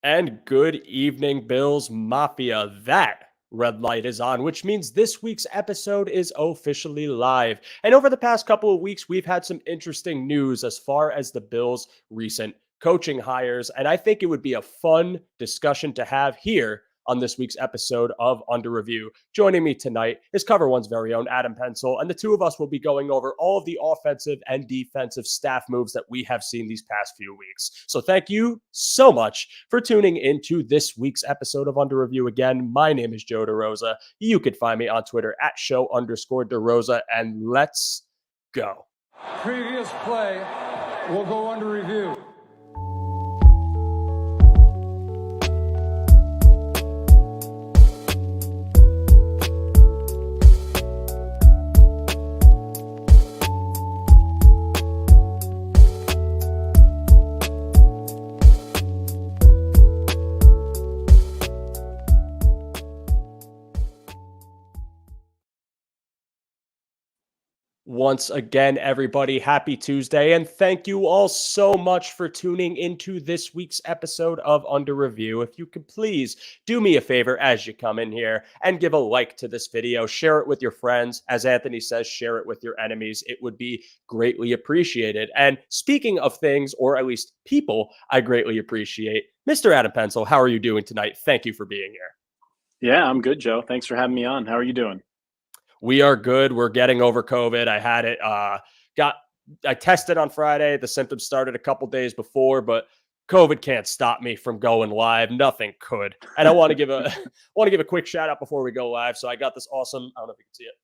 And good evening, Bills Mafia. That red light is on, which means this week's episode is officially live. And over the past couple of weeks, we've had some interesting news as far as the Bills' recent coaching hires. And I think it would be a fun discussion to have here on this week's episode of Under Review. Joining me tonight is Cover One's very own Adam Pensel, and the two of us will be going over all of the offensive and defensive staff moves that we have seen these past few weeks. So thank you so much for tuning into this week's episode of Under Review. Again, my name is Joe DeRosa. You can find me on Twitter at show_DeRosa, and let's go. Previous play will go under review. Once again, everybody, happy Tuesday, and thank you all so much for tuning into this week's episode of Under Review. If you could please do me a favor as you come in here and give a like to this video, share it with your friends. As Anthony says, share it with your enemies. It would be greatly appreciated. And speaking of things, or at least people I greatly appreciate, Mr. Adam Pensel, how are you doing tonight? Thank you for being here. Yeah, I'm good, Joe. Thanks for having me on. How are you doing? We are good. We're getting over COVID. I had it, I tested on Friday. The symptoms started a couple days before, but COVID can't stop me from going live. Nothing could. And I want to give a quick shout out before we go live. So I got this awesome, I don't know if you can see it,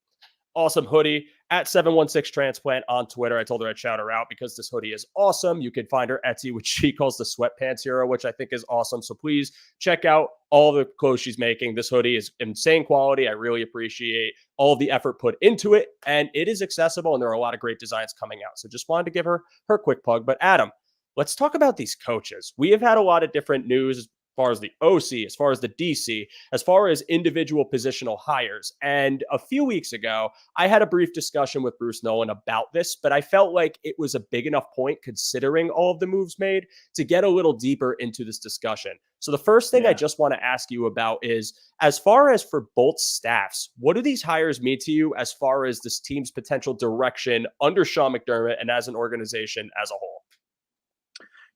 awesome hoodie at 716 Transplant on Twitter. I told her I'd shout her out because this hoodie is awesome. You can find her Etsy, which she calls the Sweatpants Hero, which I think is awesome. So please check out all the clothes she's making. This hoodie is insane quality. I really appreciate all the effort put into it, and it is accessible, and there are a lot of great designs coming out. So just wanted to give her quick plug. But Adam, let's talk about these coaches. We have had a lot of different news as far as the OC, as far as the DC, as far as individual positional hires. And a few weeks ago, I had a brief discussion with Bruce Nolan about this, but I felt like it was a big enough point, considering all of the moves made, to get a little deeper into this discussion. So the first thing I just want to ask you about is, as far as for both staffs, what do these hires mean to you as far as this team's potential direction under Sean McDermott and as an organization as a whole?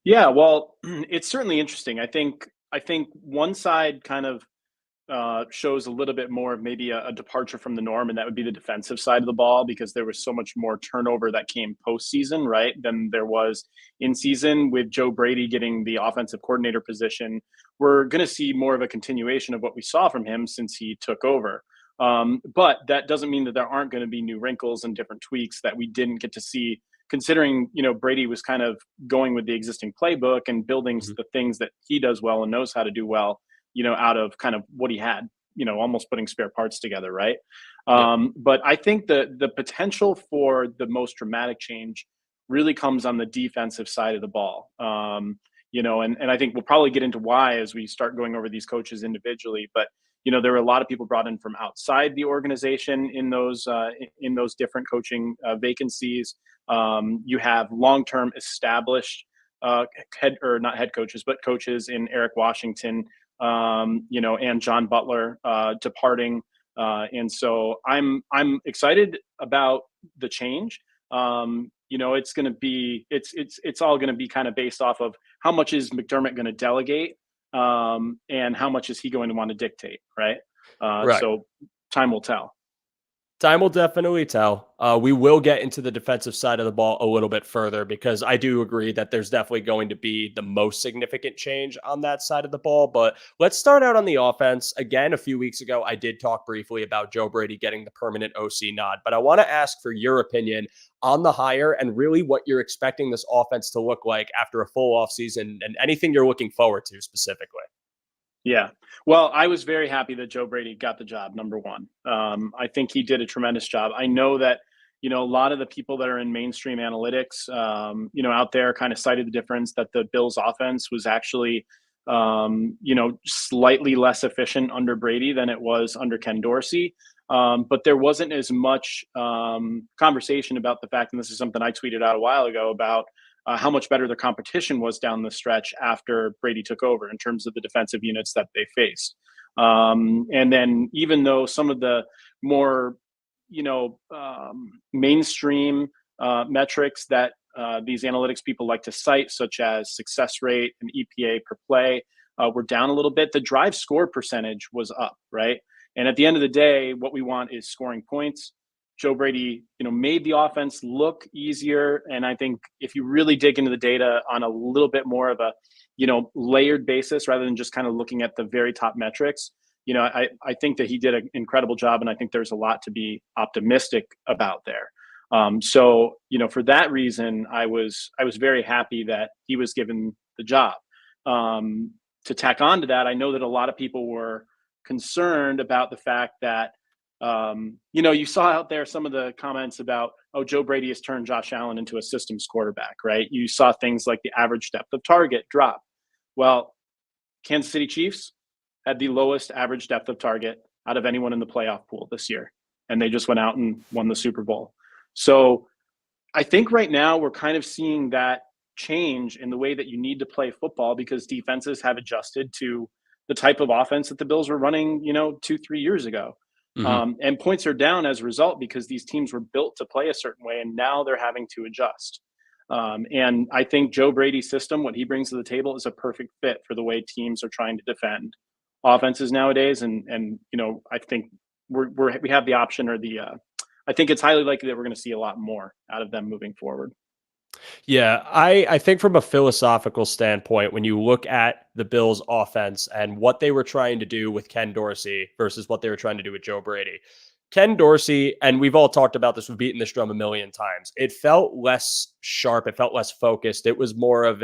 Yeah, well, it's certainly interesting. I think one side kind of shows a little bit more of maybe a departure from the norm, and that would be the defensive side of the ball, because there was so much more turnover that came postseason, right, than there was in season. With Joe Brady getting the offensive coordinator position, we're going to see more of a continuation of what we saw from him since he took over. But that doesn't mean that there aren't going to be new wrinkles and different tweaks that we didn't get to see, considering, Brady was kind of going with the existing playbook and building the things that he does well and knows how to do well, out of kind of what he had, almost putting spare parts together, right? But I think the potential for the most dramatic change really comes on the defensive side of the ball. And I think we'll probably get into why as we start going over these coaches individually. But there were a lot of people brought in from outside the organization in those different coaching vacancies. You have long-term established not head coaches, but coaches in Eric Washington, and John Butler departing. And so I'm excited about the change. It's going to be, it's all going to be kind of based off of how much is McDermott going to delegate, and how much is he going to want to dictate, right? So time will tell. Time will definitely tell. We will get into the defensive side of the ball a little bit further, because I do agree that there's definitely going to be the most significant change on that side of the ball. But let's start out on the offense. Again, a few weeks ago, I did talk briefly about Joe Brady getting the permanent OC nod, but I want to ask for your opinion on the hire and really what you're expecting this offense to look like after a full offseason, and anything you're looking forward to specifically. Yeah. Well, I was very happy that Joe Brady got the job, number one. I think he did a tremendous job. I know that, a lot of the people that are in mainstream analytics, out there kind of cited the difference that the Bills offense was actually, slightly less efficient under Brady than it was under Ken Dorsey. But there wasn't as much conversation about the fact, and this is something I tweeted out a while ago, about how much better their competition was down the stretch after Brady took over in terms of the defensive units that they faced. And then even though some of the more, mainstream metrics that these analytics people like to cite, such as success rate and EPA per play, were down a little bit, the drive score percentage was up, right? And at the end of the day, what we want is scoring points. Joe Brady, made the offense look easier. And I think if you really dig into the data on a little bit more of a, layered basis, rather than just kind of looking at the very top metrics, I think that he did an incredible job. And I think there's a lot to be optimistic about there. So, for that reason, I was very happy that he was given the job. To tack on to that, I know that a lot of people were concerned about the fact that, you saw out there some of the comments about, oh, Joe Brady has turned Josh Allen into a systems quarterback, right? You saw things like the average depth of target drop. Well, Kansas City Chiefs had the lowest average depth of target out of anyone in the playoff pool this year. And they just went out and won the Super Bowl. So I think right now we're kind of seeing that change in the way that you need to play football, because defenses have adjusted to the type of offense that the Bills were running, 2-3 years ago. And points are down as a result, because these teams were built to play a certain way, and now they're having to adjust. And I think Joe Brady's system, what he brings to the table, is a perfect fit for the way teams are trying to defend offenses nowadays. And I think we have the option, or I think it's highly likely that we're going to see a lot more out of them moving forward. Yeah, I think from a philosophical standpoint, when you look at the Bills' offense and what they were trying to do with Ken Dorsey versus what they were trying to do with Joe Brady, Ken Dorsey, and we've all talked about this, we've beaten this drum a million times, it felt less sharp, it felt less focused. It was more of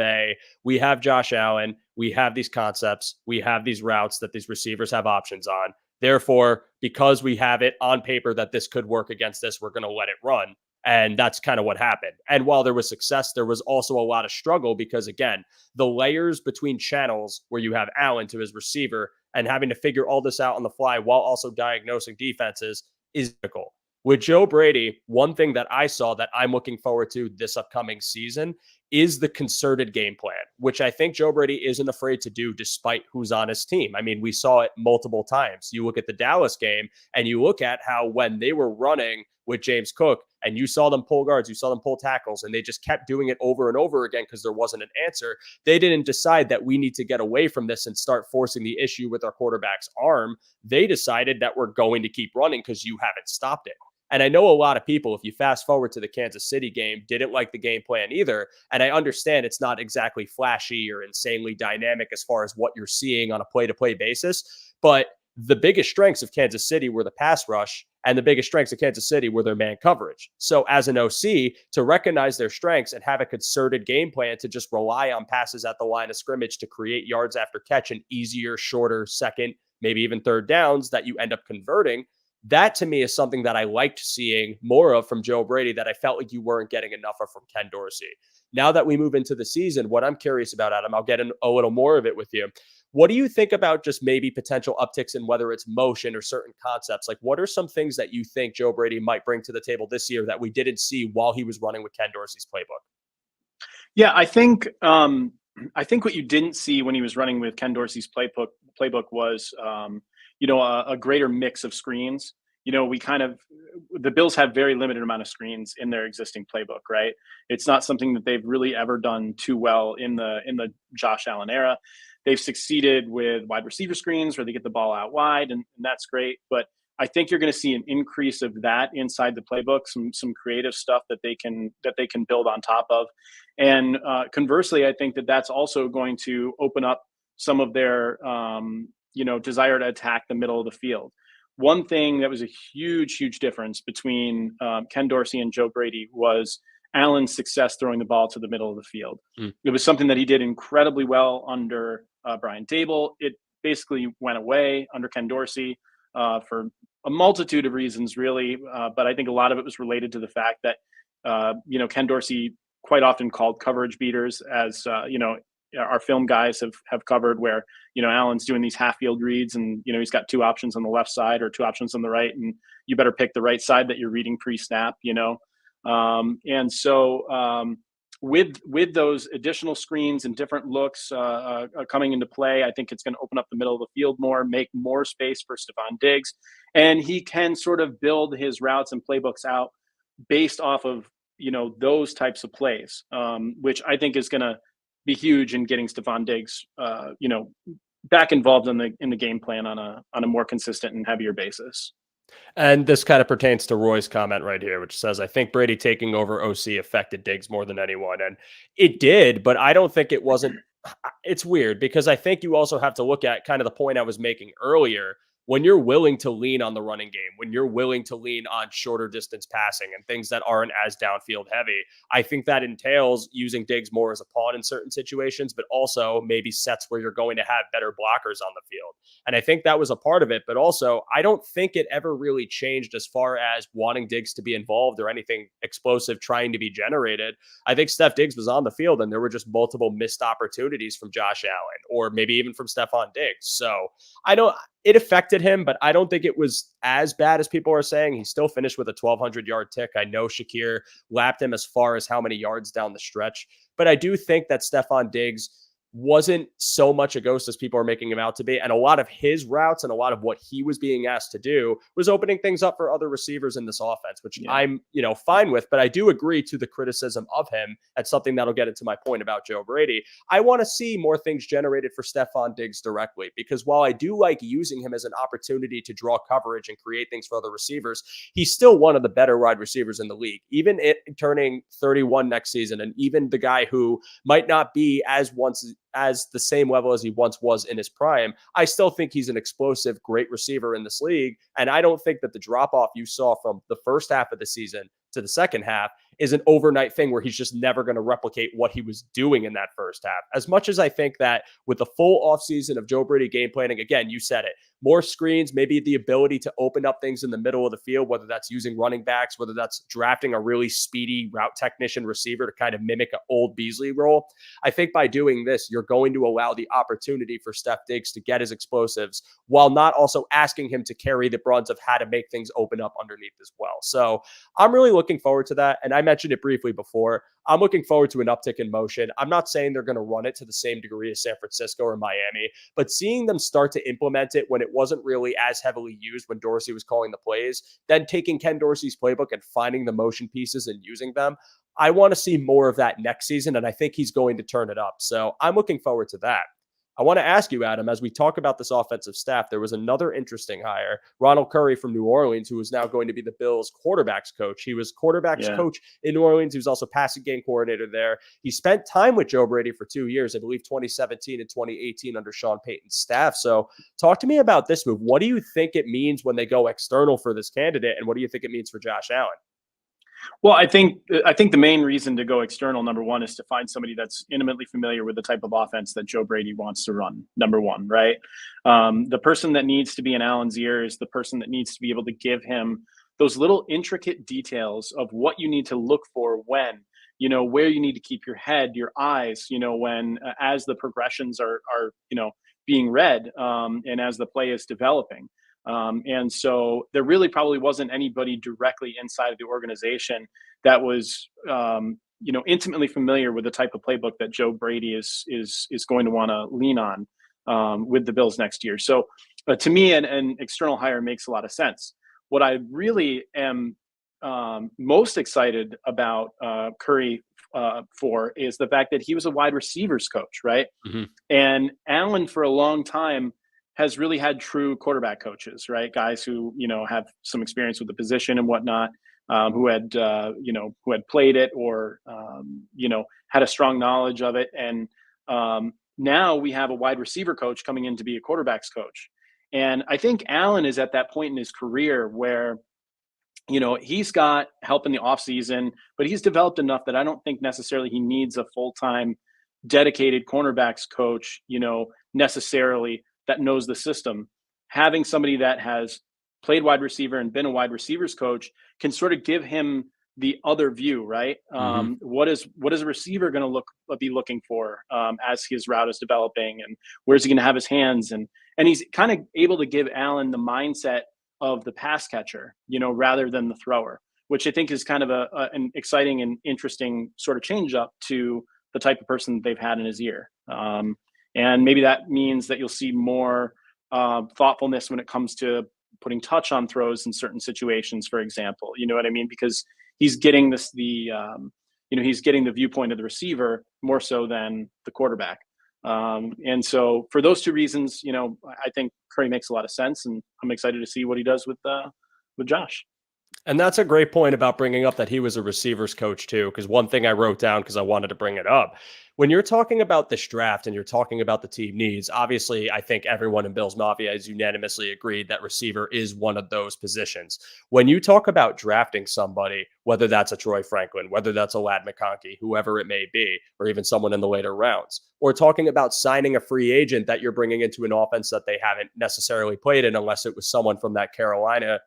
we have Josh Allen, we have these concepts, we have these routes that these receivers have options on. Therefore, because we have it on paper that this could work against this, we're going to let it run. And that's kind of what happened. And while there was success, there was also a lot of struggle, because, again, the layers between channels where you have Allen to his receiver and having to figure all this out on the fly while also diagnosing defenses is difficult. With Joe Brady, one thing that I saw that I'm looking forward to this upcoming season is the concerted game plan, which I think Joe Brady isn't afraid to do despite who's on his team. I mean, we saw it multiple times. You look at the Dallas game and you look at how when they were running with James Cook and you saw them pull guards, you saw them pull tackles, and they just kept doing it over and over again because there wasn't an answer. They didn't decide that we need to get away from this and start forcing the issue with our quarterback's arm. They decided that we're going to keep running because you haven't stopped it. And I know a lot of people, if you fast forward to the Kansas City game, didn't like the game plan either. And I understand it's not exactly flashy or insanely dynamic as far as what you're seeing on a play-to-play basis. But the biggest strengths of Kansas City were the pass rush, and the biggest strengths of Kansas City were their man coverage. So as an OC, to recognize their strengths and have a concerted game plan to just rely on passes at the line of scrimmage to create yards after catch and easier, shorter second, maybe even third downs that you end up converting, that to me is something that I liked seeing more of from Joe Brady that I felt like you weren't getting enough of from Ken Dorsey. Now that we move into the season, what I'm curious about, Adam, I'll get in a little more of it with you. What do you think about just maybe potential upticks in whether it's motion or certain concepts? Like, what are some things that you think Joe Brady might bring to the table this year that we didn't see while he was running with Ken Dorsey's playbook? Yeah, I think what you didn't see when he was running with Ken Dorsey's playbook was a greater mix of screens. The Bills have very limited amount of screens in their existing playbook, right? It's not something that they've really ever done too well in the Josh Allen era. They've succeeded with wide receiver screens where they get the ball out wide, and that's great. But I think you're going to see an increase of that inside the playbook, some creative stuff that they can build on top of. And conversely, I think that that's also going to open up some of their desire to attack the middle of the field. One thing that was a huge difference between Ken Dorsey and Joe Brady was Allen's success throwing the ball to the middle of the field. It was something that he did incredibly well under Brian Dable. It basically went away under Ken Dorsey for a multitude of reasons, really. But I think a lot of it was related to the fact that, Ken Dorsey quite often called coverage beaters, as our film guys have covered, where Allen's doing these half field reads and he's got two options on the left side or two options on the right, and you better pick the right side that you're reading pre-snap. And so with those additional screens and different looks coming into play, I think it's going to open up the middle of the field more, make more space for Stefon Diggs, and he can sort of build his routes and playbooks out based off of those types of plays, which I think is going to be huge in getting Stefon Diggs, back involved in the game plan on a more consistent and heavier basis. And this kind of pertains to Roy's comment right here, which says, I think Brady taking over OC affected Diggs more than anyone. And it did, but I don't think it wasn't. It's weird because I think you also have to look at kind of the point I was making earlier. When you're willing to lean on the running game, when you're willing to lean on shorter distance passing and things that aren't as downfield heavy, I think that entails using Diggs more as a pawn in certain situations, but also maybe sets where you're going to have better blockers on the field. And I think that was a part of it. But also, I don't think it ever really changed as far as wanting Diggs to be involved or anything explosive trying to be generated. I think Steph Diggs was on the field and there were just multiple missed opportunities from Josh Allen or maybe even from Stefon Diggs. So it affected him, but I don't think it was as bad as people are saying. He still finished with a 1,200-yard tick. I know Shakir lapped him as far as how many yards down the stretch, but I do think that Stefon Diggs wasn't so much a ghost as people are making him out to be. And a lot of his routes and a lot of what he was being asked to do was opening things up for other receivers in this offense, which I'm, fine with. But I do agree to the criticism of him. That's something that'll get into my point about Joe Brady. I want to see more things generated for Stefon Diggs directly, because while I do like using him as an opportunity to draw coverage and create things for other receivers, he's still one of the better wide receivers in the league, even turning 31 next season. And even the guy who might not be as the same level as he once was in his prime, I still think he's an explosive, great receiver in this league. And I don't think that the drop off you saw from the first half of the season to the second half is an overnight thing where he's just never going to replicate what he was doing in that first half. As much as I think that with the full offseason of Joe Brady game planning, again, you said it, more screens, maybe the ability to open up things in the middle of the field, whether that's using running backs, whether that's drafting a really speedy route technician receiver to kind of mimic an old Beasley role. I think by doing this, you're going to allow the opportunity for Steph Diggs to get his explosives while not also asking him to carry the brunt of how to make things open up underneath as well. So I'm really looking forward to that. And I mentioned it briefly before. I'm looking forward to an uptick in motion. I'm not saying they're going to run it to the same degree as San Francisco or Miami, but seeing them start to implement it when it wasn't really as heavily used when Dorsey was calling the plays, then taking Ken Dorsey's playbook and finding the motion pieces and using them, I want to see more of that next season, and I think he's going to turn it up. So I'm looking forward to that. I want to ask you, Adam, as we talk about this offensive staff, there was another interesting hire, Ronald Curry from New Orleans, who is now going to be the Bills' quarterbacks coach. He was quarterbacks coach in New Orleans. He was also passing game coordinator there. He spent time with Joe Brady for 2 years, I believe 2017 and 2018 under Sean Payton's staff. So talk to me about this move. What do you think it means when they go external for this candidate, and what do you think it means for Josh Allen? Well, I think the main reason to go external, number one, is to find somebody that's intimately familiar with the type of offense that Joe Brady wants to run. Number one, right? The person that needs to be in Allen's ear is the person that needs to be able to give him those little intricate details of what you need to look for when, where you need to keep your head, your eyes, when as the progressions are being read, and as the play is developing. And so there really probably wasn't anybody directly inside of the organization that was, intimately familiar with the type of playbook that Joe Brady is going to want to lean on with the Bills next year. So to me, an external hire makes a lot of sense. What I really am most excited about Curry for is the fact that he was a wide receivers coach, right? Mm-hmm. And Allen for a long time has really had true quarterback coaches, right? Guys who, have some experience with the position and whatnot, who had played it or, had a strong knowledge of it. And now we have a wide receiver coach coming in to be a quarterback's coach. And I think Allen is at that point in his career where, he's got help in the offseason, but he's developed enough that I don't think necessarily he needs a full-time dedicated cornerbacks coach, necessarily, that knows the system. Having somebody that has played wide receiver and been a wide receivers coach can sort of give him the other view, right? Mm-hmm. What is a receiver going to be looking for as his route is developing, and where's he going to have his hands, and he's kind of able to give Allen the mindset of the pass catcher, rather than the thrower, which I think is kind of an exciting and interesting sort of change up to the type of person that they've had in his ear. And maybe that means that you'll see more thoughtfulness when it comes to putting touch on throws in certain situations, for example. You know what I mean? Because he's getting he's getting the viewpoint of the receiver more so than the quarterback. And so for those two reasons, I think Curry makes a lot of sense, and I'm excited to see what he does with Josh. And that's a great point about bringing up that he was a receivers coach too, because one thing I wrote down because I wanted to bring it up. When you're talking about this draft and you're talking about the team needs, obviously, I think everyone in Bills Mafia has unanimously agreed that receiver is one of those positions. When you talk about drafting somebody, whether that's a Troy Franklin, whether that's a Ladd McConkey, whoever it may be, or even someone in the later rounds, or talking about signing a free agent that you're bringing into an offense that they haven't necessarily played in, unless it was someone from that Carolina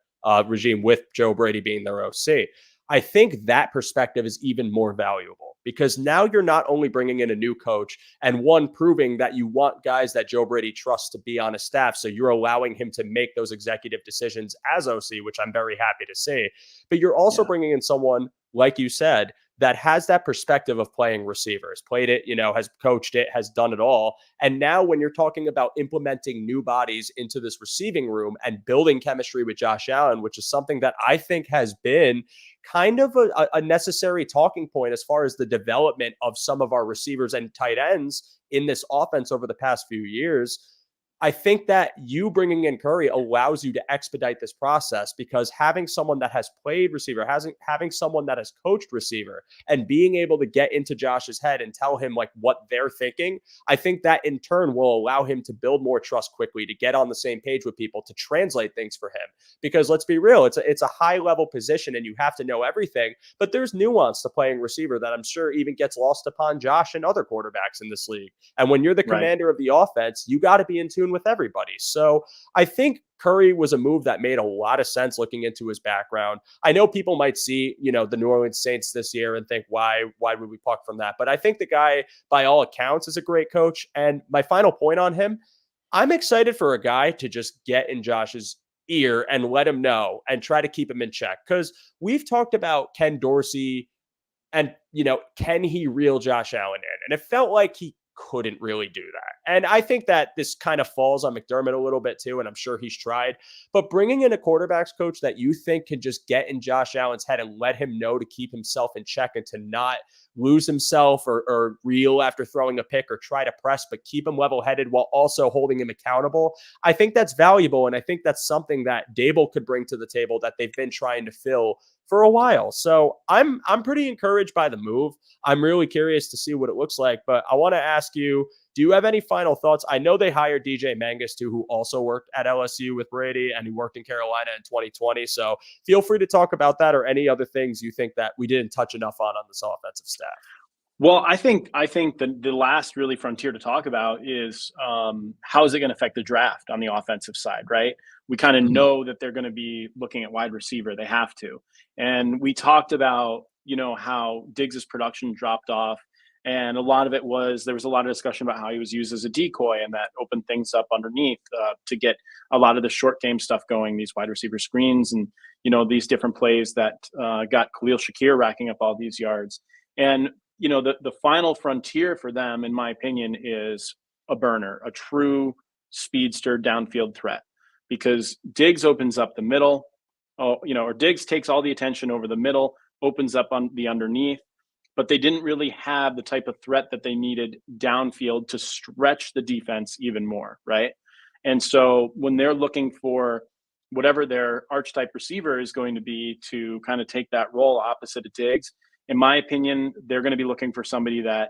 regime with Joe Brady being their OC. I think that perspective is even more valuable because now you're not only bringing in a new coach and one proving that you want guys that Joe Brady trusts to be on his staff. So you're allowing him to make those executive decisions as OC, which I'm very happy to see. But you're also bringing in someone, like you said, that has that perspective of playing receivers, played it, has coached it, has done it all. And now when you're talking about implementing new bodies into this receiving room and building chemistry with Josh Allen, which is something that I think has been kind of a necessary talking point as far as the development of some of our receivers and tight ends in this offense over the past few years. I think that you bringing in Curry allows you to expedite this process because having someone that has played receiver, having someone that has coached receiver, and being able to get into Josh's head and tell him like what they're thinking, I think that in turn will allow him to build more trust quickly, to get on the same page with people, to translate things for him. Because let's be real, it's a high level position and you have to know everything, but there's nuance to playing receiver that I'm sure even gets lost upon Josh and other quarterbacks in this league. And when you're the commander of the offense, you got to be in tune with everybody. So I think Curry was a move that made a lot of sense looking into his background. I know people might see, the New Orleans Saints this year and think, why would we pluck from that? But I think the guy, by all accounts, is a great coach. And my final point on him, I'm excited for a guy to just get in Josh's ear and let him know and try to keep him in check. Because we've talked about Ken Dorsey and, can he reel Josh Allen in? And it felt like he couldn't really do that. And I think that this kind of falls on McDermott a little bit too, and I'm sure he's tried. But bringing in a quarterbacks coach that you think can just get in Josh Allen's head and let him know to keep himself in check and to not lose himself or reel after throwing a pick or try to press, but keep him level-headed while also holding him accountable, I think that's valuable. And I think that's something that Dable could bring to the table that they've been trying to fill for a while. So I'm pretty encouraged by the move. I'm really curious to see what it looks like, but I want to ask you, do you have any final thoughts? I know they hired DJ Mangus too, who also worked at LSU with Brady and who worked in Carolina in 2020. So feel free to talk about that or any other things you think that we didn't touch enough on this offensive staff. Well, I think the last really frontier to talk about is how is it going to affect the draft on the offensive side, right? We kind of know that they're going to be looking at wide receiver. They have to. And we talked about, how Diggs' production dropped off. And a lot of it was, there was a lot of discussion about how he was used as a decoy and that opened things up underneath to get a lot of the short game stuff going, these wide receiver screens and, these different plays that got Khalil Shakir racking up all these yards. And, the final frontier for them, in my opinion, is a burner, a true speedster downfield threat, because Diggs opens up the middle, or Diggs takes all the attention over the middle, opens up on the underneath, but they didn't really have the type of threat that they needed downfield to stretch the defense even more, right? And so when they're looking for whatever their archetype receiver is going to be to kind of take that role opposite of Diggs, in my opinion, they're going to be looking for somebody that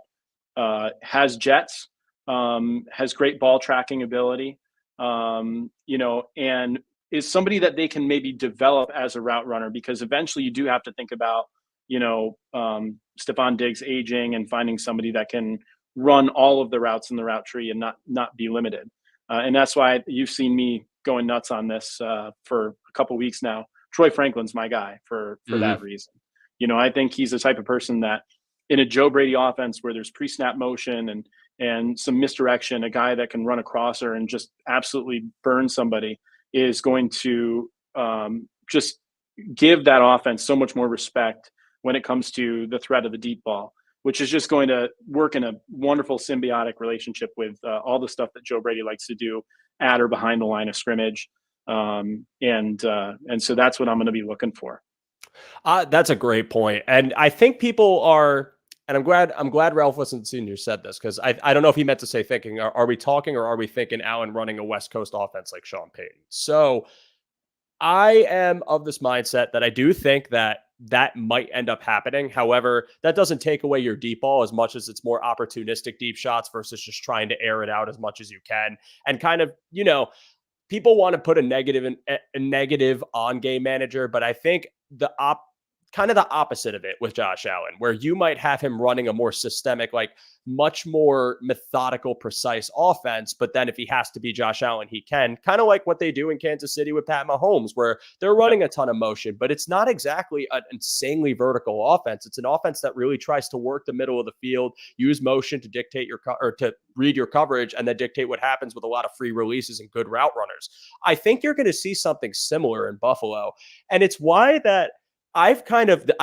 has jets, has great ball tracking ability, and is somebody that they can maybe develop as a route runner, because eventually you do have to think about, Stefon Diggs aging and finding somebody that can run all of the routes in the route tree and not be limited. And that's why you've seen me going nuts on this for a couple weeks now. Troy Franklin's my guy for that reason. I think he's the type of person that in a Joe Brady offense where there's pre-snap motion and some misdirection, a guy that can run a crosser and just absolutely burn somebody is going to just give that offense so much more respect when it comes to the threat of the deep ball, which is just going to work in a wonderful symbiotic relationship with all the stuff that Joe Brady likes to do at or behind the line of scrimmage. And so that's what I'm going to be looking for. That's a great point. And I think people are, and I'm glad Ralph Wilson Sr. said this, because I don't know if he meant to say thinking, are we talking or are we thinking Allen running a West Coast offense like Sean Payton? So I am of this mindset that I do think that might end up happening. However, that doesn't take away your deep ball as much as it's more opportunistic deep shots versus just trying to air it out as much as you can. And kind of, people want to put a negative on game manager, but I think kind of the opposite of it with Josh Allen, where you might have him running a more systemic, like much more methodical, precise offense. But then if he has to be Josh Allen, he can, kind of like what they do in Kansas City with Pat Mahomes, where they're running a ton of motion, but it's not exactly an insanely vertical offense. It's an offense that really tries to work the middle of the field, use motion to dictate or to read your coverage, and then dictate what happens with a lot of free releases and good route runners. I think you're going to see something similar in Buffalo. And it's why that I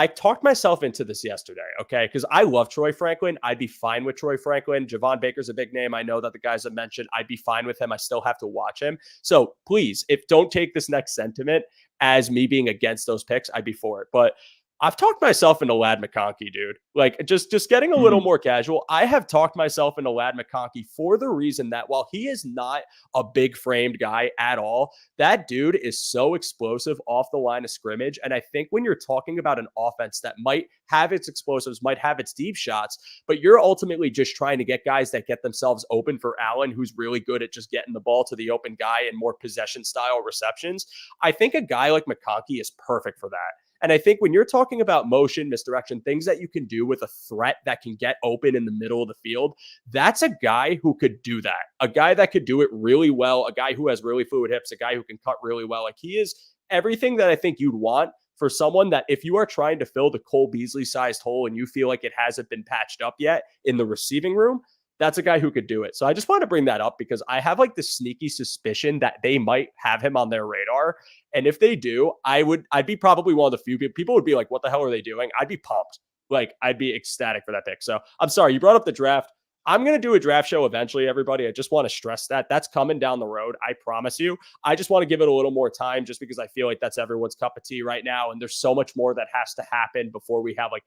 talked myself into this yesterday, okay? Because I love Troy Franklin. I'd be fine with Troy Franklin. Javon Baker's a big name. I know that the guys I mentioned, I'd be fine with him. I still have to watch him. So please, don't take this next sentiment as me being against those picks. I'd be for it. But I've talked myself into Lad McConkey, dude. Like just getting a little more casual. I have talked myself into Lad McConkey for the reason that while he is not a big framed guy at all, that dude is so explosive off the line of scrimmage. And I think when you're talking about an offense that might have its explosives, might have its deep shots, but you're ultimately just trying to get guys that get themselves open for Allen, who's really good at just getting the ball to the open guy and more possession style receptions. I think a guy like McConkey is perfect for that. And I think when you're talking about motion, misdirection, things that you can do with a threat that can get open in the middle of the field, that's a guy who could do that. A guy that could do it really well, a guy who has really fluid hips, a guy who can cut really well. Like, he is everything that I think you'd want for someone that, if you are trying to fill the Cole Beasley sized hole and you feel like it hasn't been patched up yet in the receiving room, that's a guy who could do it. So I just want to bring that up because I have like the sneaky suspicion that they might have him on their radar. And if they do, I'd be probably one of the few people would be like, what the hell are they doing? I'd be pumped. Like, I'd be ecstatic for that pick. So I'm sorry, you brought up the draft. I'm going to do a draft show eventually, everybody. I just want to stress that that's coming down the road. I promise you. I just want to give it a little more time just because I feel like that's everyone's cup of tea right now. And there's so much more that has to happen before we have like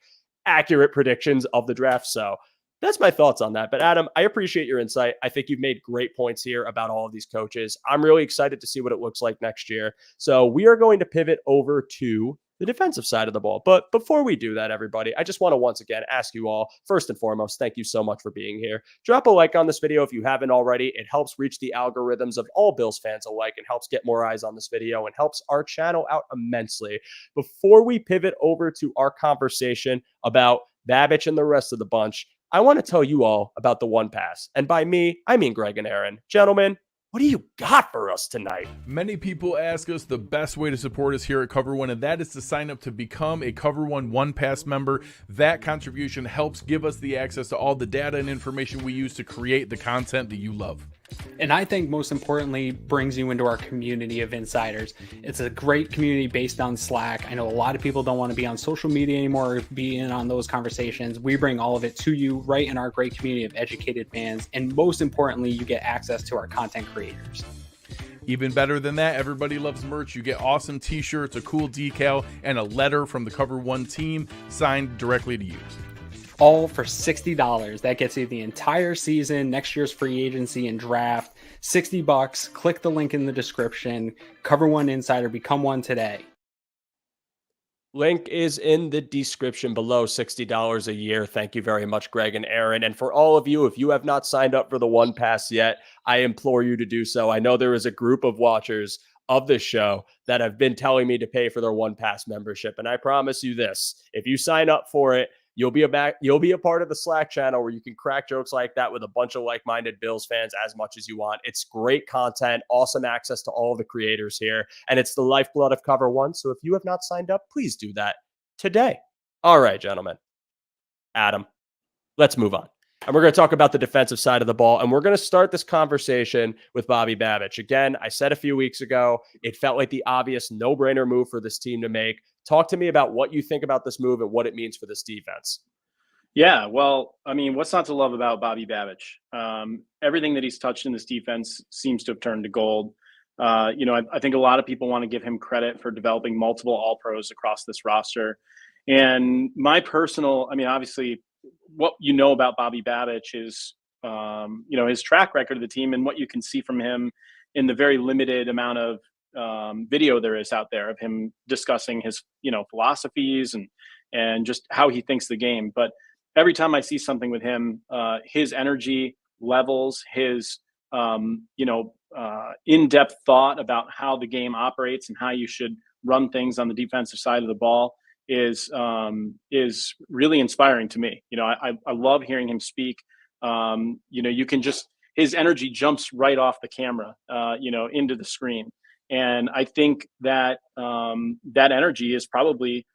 accurate predictions of the draft. So that's my thoughts on that. But Adam, I appreciate your insight. I think you've made great points here about all of these coaches. I'm really excited to see what it looks like next year. So we are going to pivot over to the defensive side of the ball. But before we do that, everybody, I just want to once again ask you all, first and foremost, thank you so much for being here. Drop a like on this video if you haven't already. It helps reach the algorithms of all Bills fans alike and helps get more eyes on this video and helps our channel out immensely. Before we pivot over to our conversation about Babbage and the rest of the bunch, I want to tell you all about the One Pass. And by me, I mean Greg and Aaron. Gentlemen, what do you got for us tonight? Many people ask us the best way to support us here at Cover One, and that is to sign up to become a Cover One Pass member. That contribution helps give us the access to all the data and information we use to create the content that you love. And I think most importantly, brings you into our community of insiders. It's a great community based on Slack. I know a lot of people don't want to be on social media anymore or be in on those conversations. We bring all of it to you right in our great community of educated fans. And most importantly, you get access to our content creators. Even better than that, everybody loves merch. You get awesome t-shirts, a cool decal, and a letter from the Cover One team signed directly to you. All for $60. That gets you the entire season, next year's free agency and draft. $60. Click the link in the description. Cover One Insider. Become one today. Link is in the description below. $60 a year. Thank you very much, Greg and Aaron. And for all of you, if you have not signed up for the One Pass yet, I implore you to do so. I know there is a group of watchers of this show that have been telling me to pay for their One Pass membership. And I promise you this, if you sign up for it, you'll be a part of the Slack channel where you can crack jokes like that with a bunch of like-minded Bills fans as much as you want. It's great content, awesome access to all of the creators here, and it's the lifeblood of Cover One. So if you have not signed up, please do that today. All right, gentlemen. Adam, let's move on. And we're going to talk about the defensive side of the ball. And we're going to start this conversation with Bobby Babich. Again, I said a few weeks ago, it felt like the obvious no-brainer move for this team to make. Talk to me about what you think about this move and what it means for this defense. Yeah, well, I mean, what's not to love about Bobby Babich? Everything that he's touched in this defense seems to have turned to gold. I think a lot of people want to give him credit for developing multiple All Pros across this roster. And my personal, I mean, obviously, what you know about Bobby Babich is, his track record of the team and what you can see from him in the very limited amount of video there is out there of him discussing his, philosophies and just how he thinks the game. But every time I see something with him, his energy levels, his in-depth thought about how the game operates and how you should run things on the defensive side of the ball is really inspiring to me. I love hearing him speak. You can just, his energy jumps right off the camera, into the screen. And I think that that energy is probably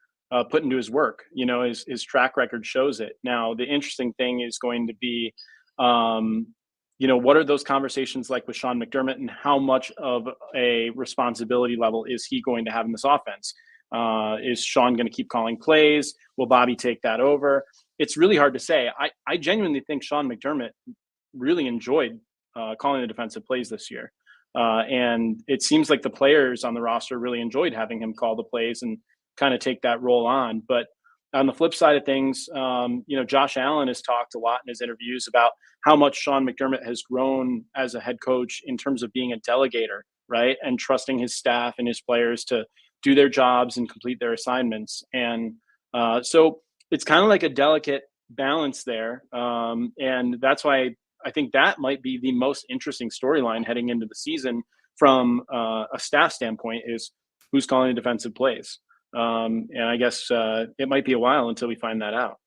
put into his work. His track record shows it. Now, the interesting thing is going to be, what are those conversations like with Sean McDermott, and how much of a responsibility level is he going to have in this offense? Is Sean going to keep calling plays? Will Bobby take that over? It's really hard to say. I genuinely think Sean McDermott really enjoyed calling the defensive plays this year. And it seems like the players on the roster really enjoyed having him call the plays and kind of take that role on. But on the flip side of things, Josh Allen has talked a lot in his interviews about how much Sean McDermott has grown as a head coach in terms of being a delegator, right? And trusting his staff and his players to do their jobs and complete their assignments. And so it's kind of like a delicate balance there. And that's why I think that might be the most interesting storyline heading into the season from a staff standpoint, is who's calling the defensive plays. And I guess it might be a while until we find that out.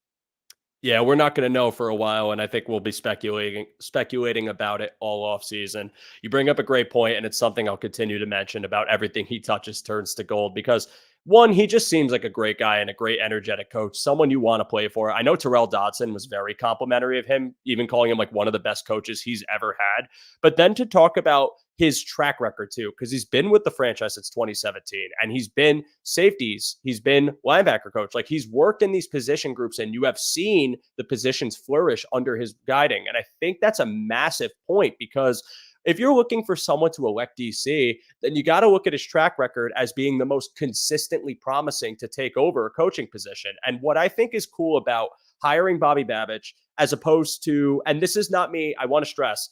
Yeah, we're not going to know for a while, and I think we'll be speculating about it all off season. You bring up a great point, and it's something I'll continue to mention about everything he touches turns to gold, because one, he just seems like a great guy and a great energetic coach, someone you want to play for. I know Terrell Dodson was very complimentary of him, even calling him like one of the best coaches he's ever had. But then to talk about his track record too, because he's been with the franchise since 2017, and he's been safeties, he's been linebacker coach. Like, he's worked in these position groups, and you have seen the positions flourish under his guiding. And I think that's a massive point, because if you're looking for someone to elect DC, then you got to look at his track record as being the most consistently promising to take over a coaching position. And what I think is cool about hiring Bobby Babich, as opposed to, and this is not me, I want to stress,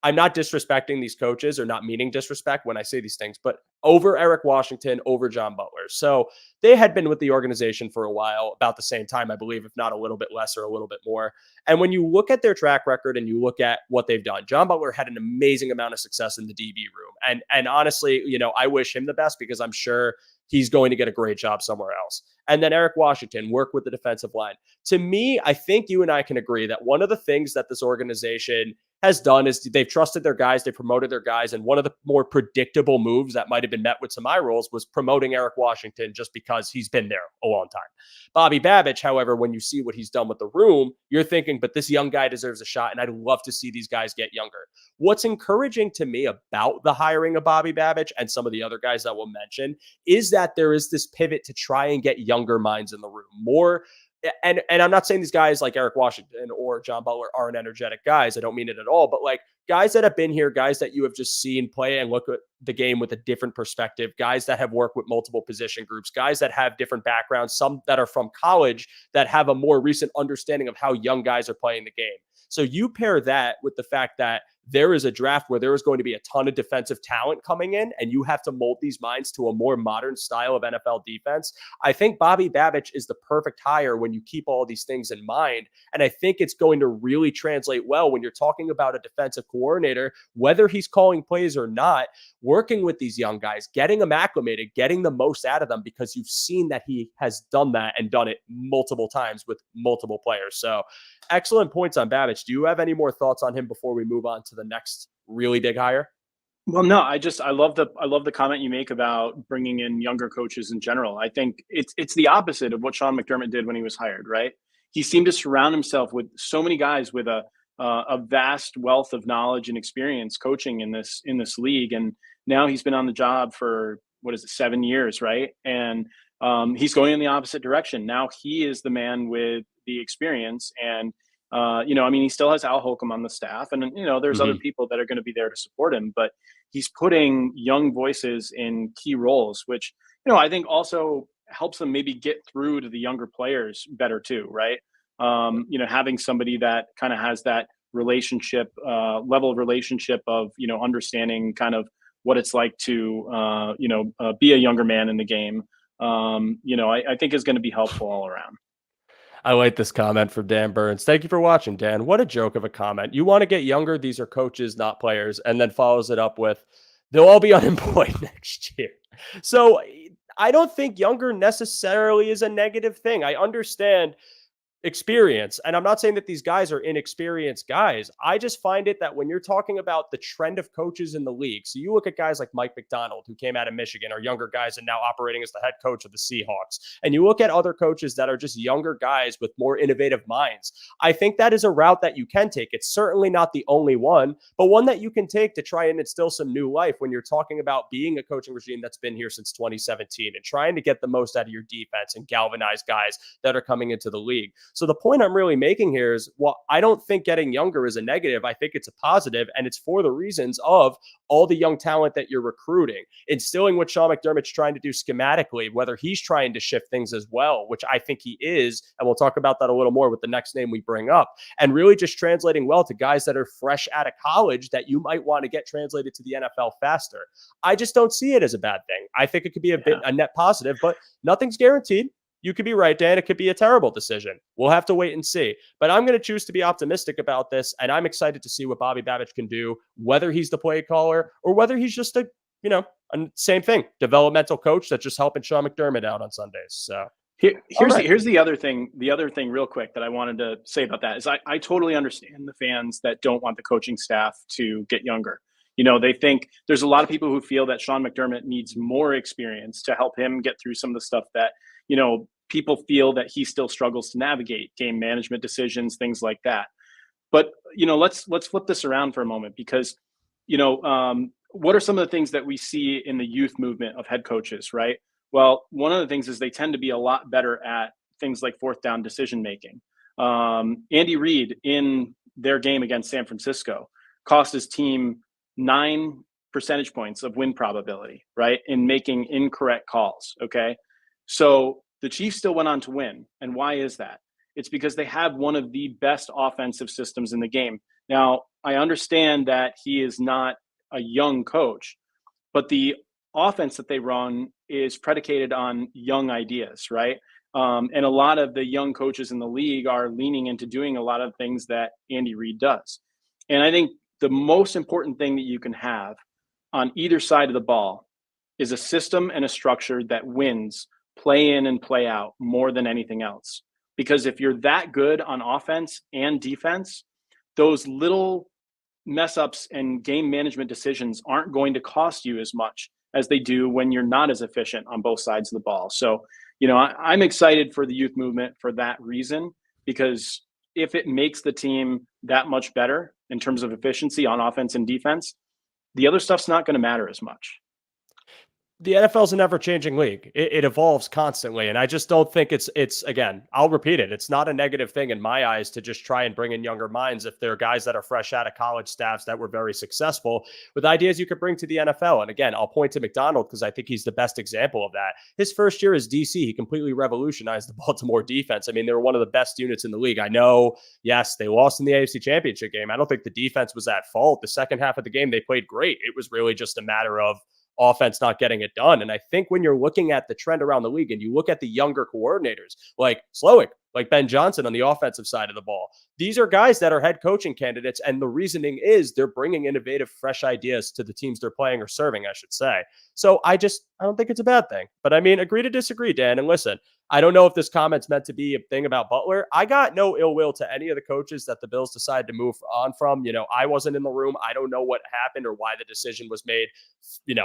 I'm not disrespecting these coaches, or not meaning disrespect when I say these things, but over Eric Washington, over John Butler. So they had been with the organization for a while, about the same time, I believe, if not a little bit less or a little bit more. And when you look at their track record and you look at what they've done, John Butler had an amazing amount of success in the DB room. And honestly, I wish him the best, because I'm sure he's going to get a great job somewhere else. And then Eric Washington worked with the defensive line. To me, I think you and I can agree that one of the things that this organization has done is they've trusted their guys, they promoted their guys, and one of the more predictable moves that might have been met with some eye rolls was promoting Eric Washington, just because he's been there a long time. Bobby Babich, however, when you see what he's done with the room, you're thinking, but this young guy deserves a shot, and I'd love to see these guys get younger. What's encouraging to me about the hiring of Bobby Babich and some of the other guys that we'll mention is that there is this pivot to try and get younger minds in the room, more. And I'm not saying these guys like Eric Washington or John Butler aren't energetic guys. I don't mean it at all. But like, guys that have been here, guys that you have just seen play and look at the game with a different perspective, guys that have worked with multiple position groups, guys that have different backgrounds, some that are from college that have a more recent understanding of how young guys are playing the game. So you pair that with the fact that there is a draft where there is going to be a ton of defensive talent coming in, and you have to mold these minds to a more modern style of NFL defense. I think Bobby Babich is the perfect hire when you keep all these things in mind. And I think it's going to really translate well when you're talking about a defensive coordinator, whether he's calling plays or not, working with these young guys, getting them acclimated, getting the most out of them, because you've seen that he has done that and done it multiple times with multiple players. So excellent points on Babich. Do you have any more thoughts on him before we move on to the next really big hire? Well, no, I love the comment you make about bringing in younger coaches in general. I think it's the opposite of what Sean McDermott did when he was hired, right? he seemed to surround himself with so many guys with a vast wealth of knowledge and experience coaching in this league. And now he's been on the job for, what is it, 7 years, right? And he's going in the opposite direction. Now he is the man with the experience. And I mean, he still has Al Holcomb on the staff, and there's other people that are going to be there to support him. But he's putting young voices in key roles, which I think also helps them maybe get through to the younger players better too, right? Having somebody that kind of has that relationship level of relationship of understanding kind of what it's like to be a younger man in the game. I think is going to be helpful all around. I like this comment from Dan Burns. Thank you for watching, Dan. What a joke of a comment. You want to get younger? These are coaches, not players. And then follows it up with, they'll all be unemployed next year. So I don't think younger necessarily is a negative thing. I understand experience. And I'm not saying that these guys are inexperienced guys. I just find it that when you're talking about the trend of coaches in the league, so you look at guys like Mike McDonald, who came out of Michigan, are younger guys and now operating as the head coach of the Seahawks. And you look at other coaches that are just younger guys with more innovative minds. I think that is a route that you can take. It's certainly not the only one, but one that you can take to try and instill some new life when you're talking about being a coaching regime that's been here since 2017 and trying to get the most out of your defense and galvanize guys that are coming into the league. So the point I'm really making here is, well, I don't think getting younger is a negative. I think it's a positive, and it's for the reasons of all the young talent that you're recruiting, instilling what Sean McDermott's trying to do schematically, whether he's trying to shift things as well, which I think he is, and we'll talk about that a little more with the next name we bring up, and really just translating well to guys that are fresh out of college that you might want to get translated to the NFL faster. I just don't see it as a bad thing. I think it could be a net positive, but nothing's guaranteed. You could be right, Dan. It could be a terrible decision. We'll have to wait and see. But I'm going to choose to be optimistic about this, and I'm excited to see what Bobby Babich can do, whether he's the play caller or whether he's just a same thing, developmental coach that's just helping Sean McDermott out on Sundays. So here's the other thing. The other thing, real quick, that I wanted to say about that is I totally understand the fans that don't want the coaching staff to get younger. They think there's a lot of people who feel that Sean McDermott needs more experience to help him get through some of the stuff that people feel that he still struggles to navigate, game management decisions, things like that. But let's flip this around for a moment, because what are some of the things that we see in the youth movement of head coaches, right? Well, one of the things is they tend to be a lot better at things like fourth down decision making. Andy Reid, in their game against San Francisco, cost his team 9 percentage points of win probability, right, in making incorrect calls. Okay, so the Chiefs still went on to win. And why is that? It's because they have one of the best offensive systems in the game. Now, I understand that he is not a young coach, but the offense that they run is predicated on young ideas, right? And a lot of the young coaches in the league are leaning into doing a lot of things that Andy Reid does. And I think the most important thing that you can have on either side of the ball is a system and a structure that wins play in and play out more than anything else. Because if you're that good on offense and defense, those little mess ups and game management decisions aren't going to cost you as much as they do when you're not as efficient on both sides of the ball. So, I'm excited for the youth movement for that reason, because if it makes the team that much better in terms of efficiency on offense and defense, the other stuff's not going to matter as much. The NFL is an ever-changing league. It evolves constantly, and I just don't think it's again, I'll repeat it. It's not a negative thing in my eyes to just try and bring in younger minds if they're guys that are fresh out of college staffs that were very successful with ideas you could bring to the NFL. And again, I'll point to McDonald because I think he's the best example of that. His first year as DC, he completely revolutionized the Baltimore defense. I mean, they were one of the best units in the league. I know, yes, they lost in the AFC Championship game. I don't think the defense was at fault. The second half of the game, they played great. It was really just a matter of offense not getting it done. And I think when you're looking at the trend around the league and you look at the younger coordinators like Slowick, like Ben Johnson on the offensive side of the ball, these are guys that are head coaching candidates. And the reasoning is they're bringing innovative, fresh ideas to the teams they're playing or serving, I should say. So I don't think it's a bad thing. But I mean, agree to disagree, Dan. And listen, I don't know if this comment's meant to be a thing about Butler. I got no ill will to any of the coaches that the Bills decided to move on from. I wasn't in the room. I don't know what happened or why the decision was made,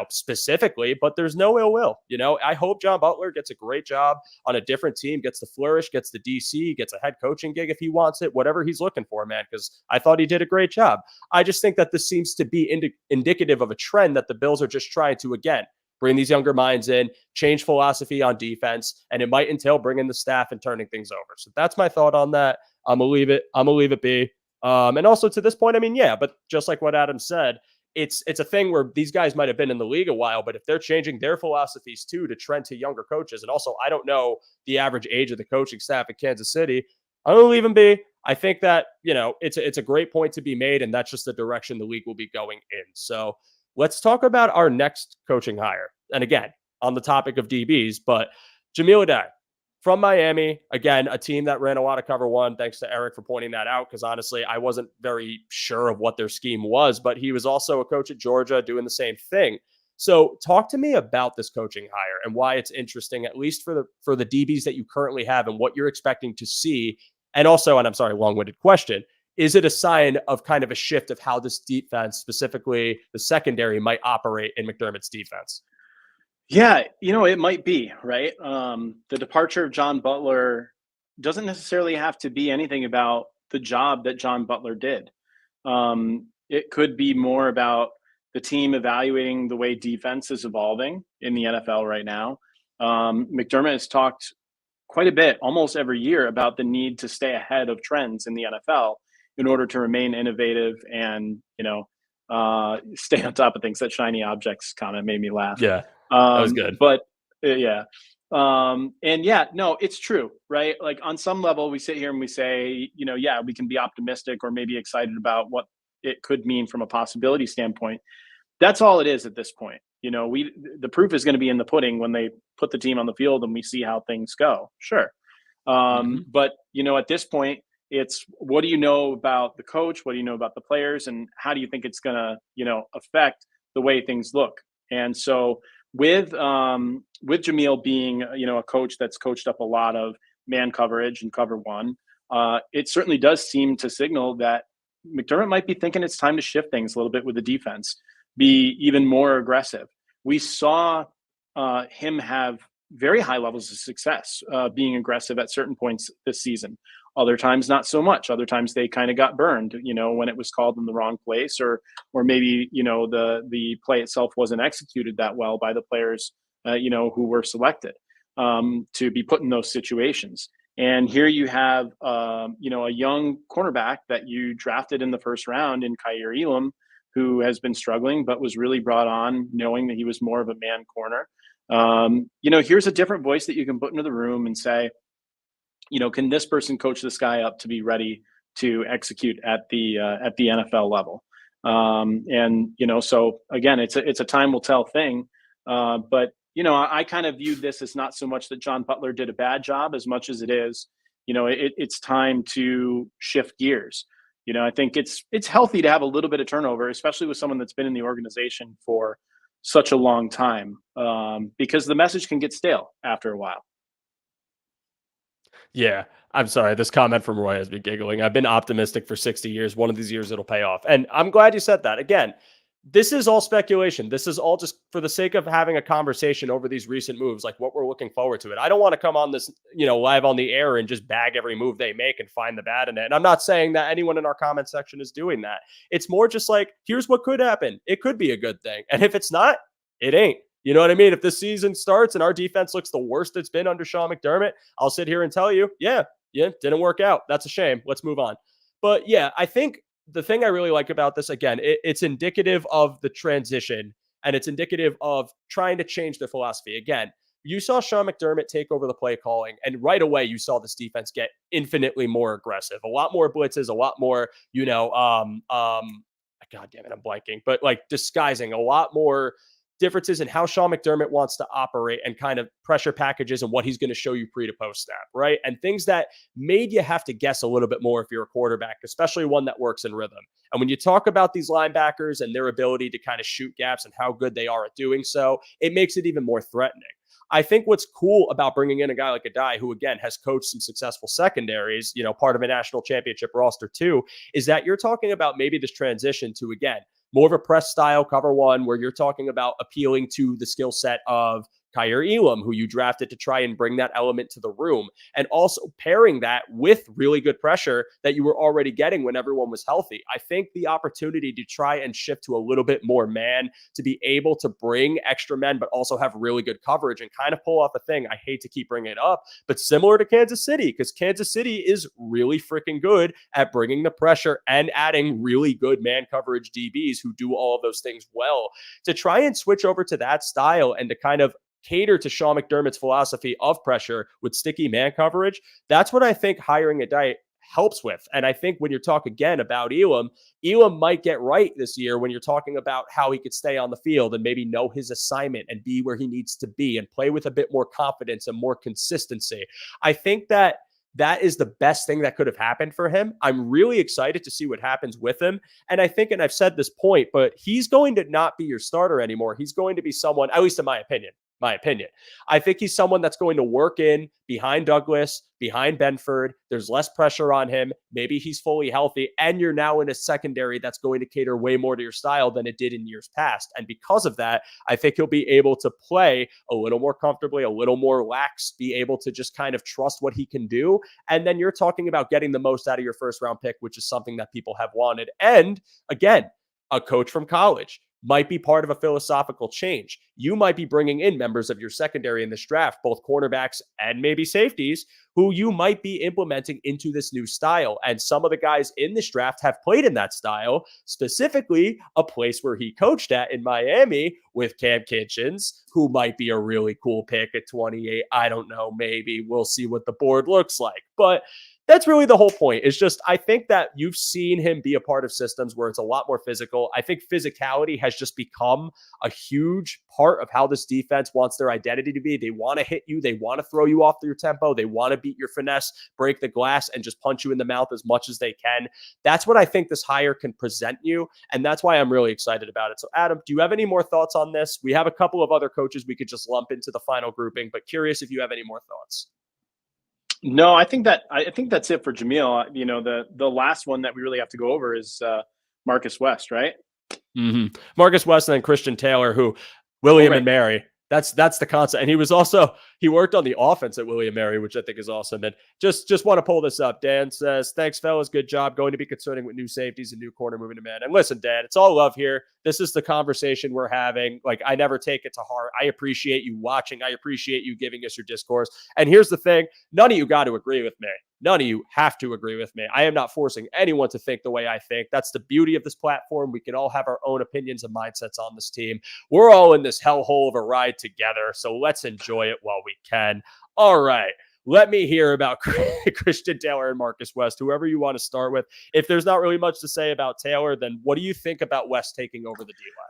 specifically, but there's no ill will. I hope John Butler gets a great job on a different team, gets to flourish, gets the DC, gets a head coaching gig if he wants it, whatever he's looking for, man, because I thought he did a great job. I just think that this seems to be indicative of a trend that the Bills are just trying to, again, bring these younger minds in, change philosophy on defense, and it might entail bringing the staff and turning things over. So that's my thought on that. I'm gonna leave it be. And also to this point, I mean, yeah, but just like what Adam said, it's a thing where these guys might have been in the league a while, but if they're changing their philosophies too to trend to younger coaches, and also I don't know the average age of the coaching staff at Kansas City, I'm gonna leave them be. I think that it's a great point to be made, and that's just the direction the league will be going in. So let's talk about our next coaching hire. And again, on the topic of DBs, but Jamil Adai from Miami, again, a team that ran a lot of cover one. Thanks to Eric for pointing that out, because honestly, I wasn't very sure of what their scheme was, but he was also a coach at Georgia doing the same thing. So talk to me about this coaching hire and why it's interesting, at least for the DBs that you currently have and what you're expecting to see. And also, and I'm sorry, long-winded question, is it a sign of kind of a shift of how this defense, specifically the secondary, might operate in McDermott's defense? Yeah, it might be, right? The departure of John Butler doesn't necessarily have to be anything about the job that John Butler did. It could be more about the team evaluating the way defense is evolving in the NFL right now. McDermott has talked quite a bit, almost every year, about the need to stay ahead of trends in the NFL in order to remain innovative and, stay on top of things. That shiny objects comment made me laugh. Yeah, that was good. But yeah. And yeah, no, it's true, right? Like on some level, we sit here and we say, yeah, we can be optimistic or maybe excited about what it could mean from a possibility standpoint. That's all it is at this point. The proof is going to be in the pudding when they put the team on the field and we see how things go. Sure. But at this point, it's what do you know about the coach? What do you know about the players? And how do you think it's going to, affect the way things look? And so with Jamil being, a coach that's coached up a lot of man coverage and cover one, it certainly does seem to signal that McDermott might be thinking it's time to shift things a little bit with the defense, be even more aggressive. We saw him have very high levels of success being aggressive at certain points this season. Other times, not so much. Other times they kind of got burned, when it was called in the wrong place, or maybe, the play itself wasn't executed that well by the players, who were selected to be put in those situations. And here you have, a young cornerback that you drafted in the first round in Kaiir Elam, who has been struggling, but was really brought on knowing that he was more of a man corner. Here's a different voice that you can put into the room and say, can this person coach this guy up to be ready to execute at the NFL level? So again, it's a time will tell thing. But I kind of viewed this as not so much that John Butler did a bad job as much as it is, it's time to shift gears. I think it's healthy to have a little bit of turnover, especially with someone that's been in the organization for such a long time, because the message can get stale after a while. Yeah, I'm sorry. This comment from Roy has me giggling. I've been optimistic for 60 years. One of these years it'll pay off. And I'm glad you said that. Again, this is all speculation. This is all just for the sake of having a conversation over these recent moves, like what we're looking forward to it. I don't want to come on this, live on the air and just bag every move they make and find the bad in it. And I'm not saying that anyone in our comment section is doing that. It's more just like, here's what could happen. It could be a good thing. And if it's not, it ain't. You know what I mean? If the season starts and our defense looks the worst it's been under Sean McDermott, I'll sit here and tell you, yeah, didn't work out. That's a shame. Let's move on. But yeah, I think the thing I really like about this, again, it's indicative of the transition, and it's indicative of trying to change their philosophy. Again, you saw Sean McDermott take over the play calling, and right away you saw this defense get infinitely more aggressive, a lot more blitzes, a lot more, God damn it, I'm blanking, but like disguising, a lot more differences in how Sean McDermott wants to operate and kind of pressure packages and what he's going to show you pre to post snap, right? And things that made you have to guess a little bit more if you're a quarterback, especially one that works in rhythm. And when you talk about these linebackers and their ability to kind of shoot gaps and how good they are at doing so, it makes it even more threatening. I think what's cool about bringing in a guy like Adai, who again has coached some successful secondaries, part of a national championship roster too, is that you're talking about maybe this transition to, again, more of a press style cover one, where you're talking about appealing to the skill set of Kyer Elam, who you drafted to try and bring that element to the room, and also pairing that with really good pressure that you were already getting when everyone was healthy. I think the opportunity to try and shift to a little bit more man, to be able to bring extra men, but also have really good coverage and kind of pull off a thing. I hate to keep bringing it up, but similar to Kansas City, because Kansas City is really freaking good at bringing the pressure and adding really good man coverage DBs who do all of those things well. To try and switch over to that style and to kind of cater to Sean McDermott's philosophy of pressure with sticky man coverage, that's what I think hiring a diet helps with. And I think when you talk again about Elam might get right this year when you're talking about how he could stay on the field and maybe know his assignment and be where he needs to be and play with a bit more confidence and more consistency. I think that is the best thing that could have happened for him. I'm really excited to see what happens with him. And I think, and I've said this point, but he's going to not be your starter anymore. He's going to be someone, at least in my opinion, I think he's someone that's going to work in behind Douglas, behind Benford. There's less pressure on him. Maybe he's fully healthy. And you're now in a secondary that's going to cater way more to your style than it did in years past. And because of that, I think he'll be able to play a little more comfortably, a little more lax, be able to just kind of trust what he can do. And then you're talking about getting the most out of your first round pick, which is something that people have wanted. And again, a coach from college might be part of a philosophical change. You might be bringing in members of your secondary in this draft, both cornerbacks and maybe safeties, who you might be implementing into this new style. And some of the guys in this draft have played in that style, specifically a place where he coached at in Miami with Cam Kitchens, who might be a really cool pick at 28. I don't know, maybe we'll see what the board looks like. But that's really the whole point. It's just, I think that you've seen him be a part of systems where it's a lot more physical. I think physicality has just become a huge part of how this defense wants their identity to be. They want to hit you. They want to throw you off your tempo. They want to beat your finesse, break the glass, and just punch you in the mouth as much as they can. That's what I think this hire can present you. And that's why I'm really excited about it. So Adam, do you have any more thoughts on this? We have a couple of other coaches we could just lump into the final grouping, but curious if you have any more thoughts. No, I think that's it for Jamil. The last one that we really have to go over is Marcus West, right? Mm-hmm. Marcus West and then Christian Taylor, who William and Mary. That's the concept. And he worked on the offense at William Mary, which I think is awesome. And just want to pull this up. Dan says, thanks, fellas. Good job. Going to be concerning with new safeties and new corner moving to man. And listen, Dan, it's all love here. This is the conversation we're having. Like, I never take it to heart. I appreciate you watching. I appreciate you giving us your discourse. And here's the thing. None of you got to agree with me. None of you have to agree with me. I am not forcing anyone to think the way I think. That's the beauty of this platform. We can all have our own opinions and mindsets on this team. We're all in this hellhole of a ride together, so let's enjoy it while we can. All right. Let me hear about Christian Taylor and Marcus West, whoever you want to start with. If there's not really much to say about Taylor, then what do you think about West taking over the D-line?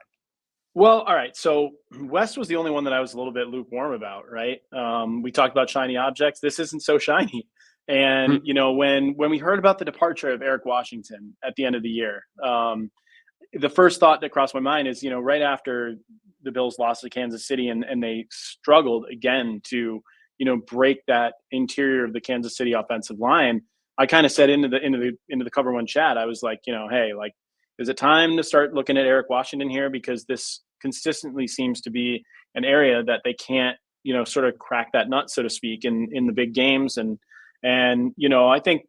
Well, all right. So West was the only one that I was a little bit lukewarm about, right? We talked about shiny objects. This isn't so shiny. And, when we heard about the departure of Eric Washington at the end of the year, the first thought that crossed my mind is, right after the Bills lost to Kansas City and they struggled again to, break that interior of the Kansas City offensive line, I kind of said into the Cover One chat, I was like, hey, like, is it time to start looking at Eric Washington here? Because this consistently seems to be an area that they can't, sort of crack that nut, so to speak, in the big games. And I think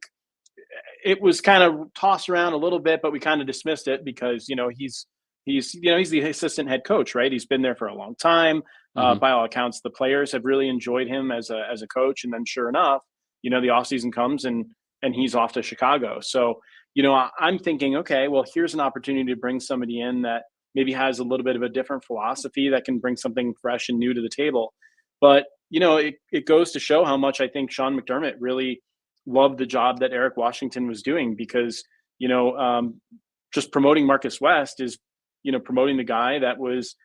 it was kind of tossed around a little bit, but we kind of dismissed it because, he's the assistant head coach, right? He's been there for a long time. By all accounts, the players have really enjoyed him as a coach. And then sure enough, the offseason comes and he's off to Chicago. So, I'm thinking, okay, well, here's an opportunity to bring somebody in that maybe has a little bit of a different philosophy that can bring something fresh and new to the table. But, it goes to show how much I think Sean McDermott really loved the job that Eric Washington was doing because, just promoting Marcus West is, promoting the guy that was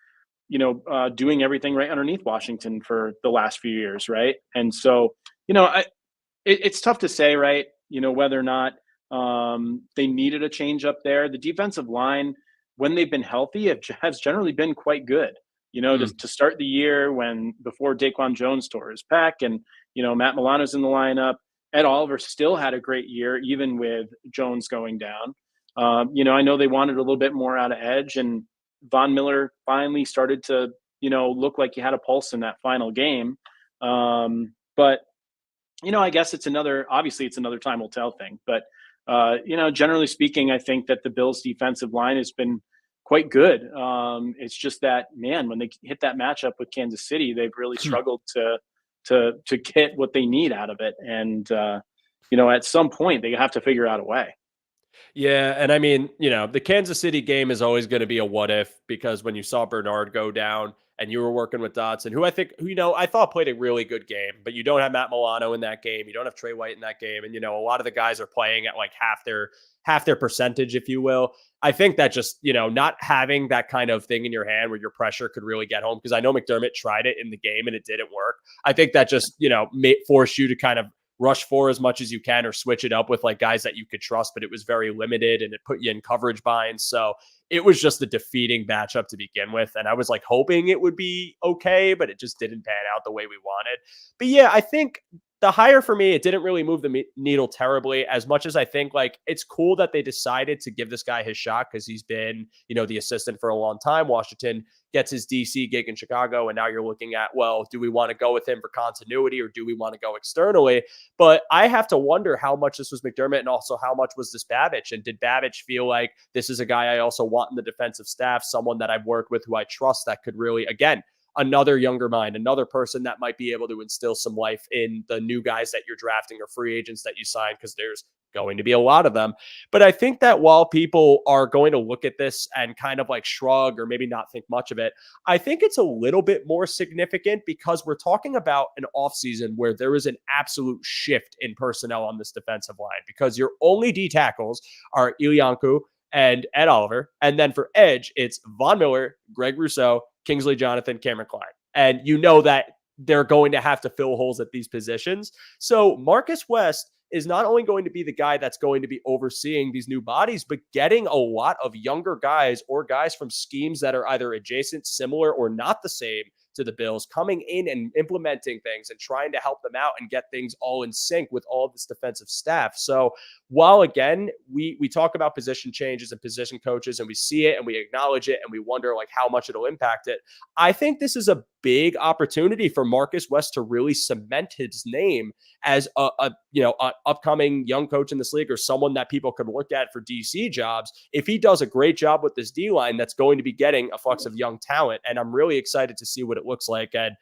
doing everything right underneath Washington for the last few years, right? And so, you know, it's tough to say, right? Whether or not they needed a change up there. The defensive line, when they've been healthy, has generally been quite good. To start the year when before Daquan Jones tore his pec, and Matt Milano's in the lineup. Ed Oliver still had a great year, even with Jones going down. I know they wanted a little bit more out of edge, and Von Miller finally started to, look like he had a pulse in that final game. But I guess obviously it's another time will tell thing. But, generally speaking, I think that the Bills defensive line has been quite good. It's just that, man, when they hit that matchup with Kansas City, they've really struggled to get what they need out of it. And, at some point they have to figure out a way. Yeah, and I mean, the Kansas City game is always going to be a what if, because when you saw Bernard go down and you were working with Dotson, who I thought played a really good game, but you don't have Matt Milano in that game, you don't have Trey White in that game, and a lot of the guys are playing at like half their percentage, if you will. I think that just, not having that kind of thing in your hand where your pressure could really get home, because I know McDermott tried it in the game and it didn't work. I think that just, force you to kind of rush for as much as you can or switch it up with like guys that you could trust, but it was very limited and it put you in coverage binds. So it was just a defeating matchup to begin with. And I was like hoping it would be okay, but it just didn't pan out the way we wanted. But yeah, I think the hire for me, it didn't really move the needle terribly, as much as I think like it's cool that they decided to give this guy his shot, because he's been, the assistant for a long time. Washington gets his DC gig in Chicago, and now you're looking at, well, do we want to go with him for continuity or do we want to go externally? But I have to wonder how much this was McDermott and also how much was this Babich, and did Babich feel like this is a guy I also want in the defensive staff, someone that I've worked with who I trust, that could really, again, another younger mind, another person that might be able to instill some life in the new guys that you're drafting or free agents that you sign, because there's going to be a lot of them. But I think that while people are going to look at this and kind of like shrug or maybe not think much of it, I think it's a little bit more significant, because we're talking about an offseason where there is an absolute shift in personnel on this defensive line, because your only D tackles are Ilianku and Ed Oliver. And then for edge, it's Von Miller, Greg Rousseau, Kingsley Jonathan, Cameron Klein. And that they're going to have to fill holes at these positions. So Marcus West is not only going to be the guy that's going to be overseeing these new bodies, but getting a lot of younger guys or guys from schemes that are either adjacent, similar, or not the same to the Bills, coming in and implementing things and trying to help them out and get things all in sync with all of this defensive staff. So while, again, we talk about position changes and position coaches, and we see it and we acknowledge it and we wonder like how much it'll impact it, I think this is a big opportunity for Marcus West to really cement his name as an upcoming young coach in this league, or someone that people could look at for DC jobs. If he does a great job with this D line, that's going to be getting a flux of young talent. And I'm really excited to see what it looks like. And,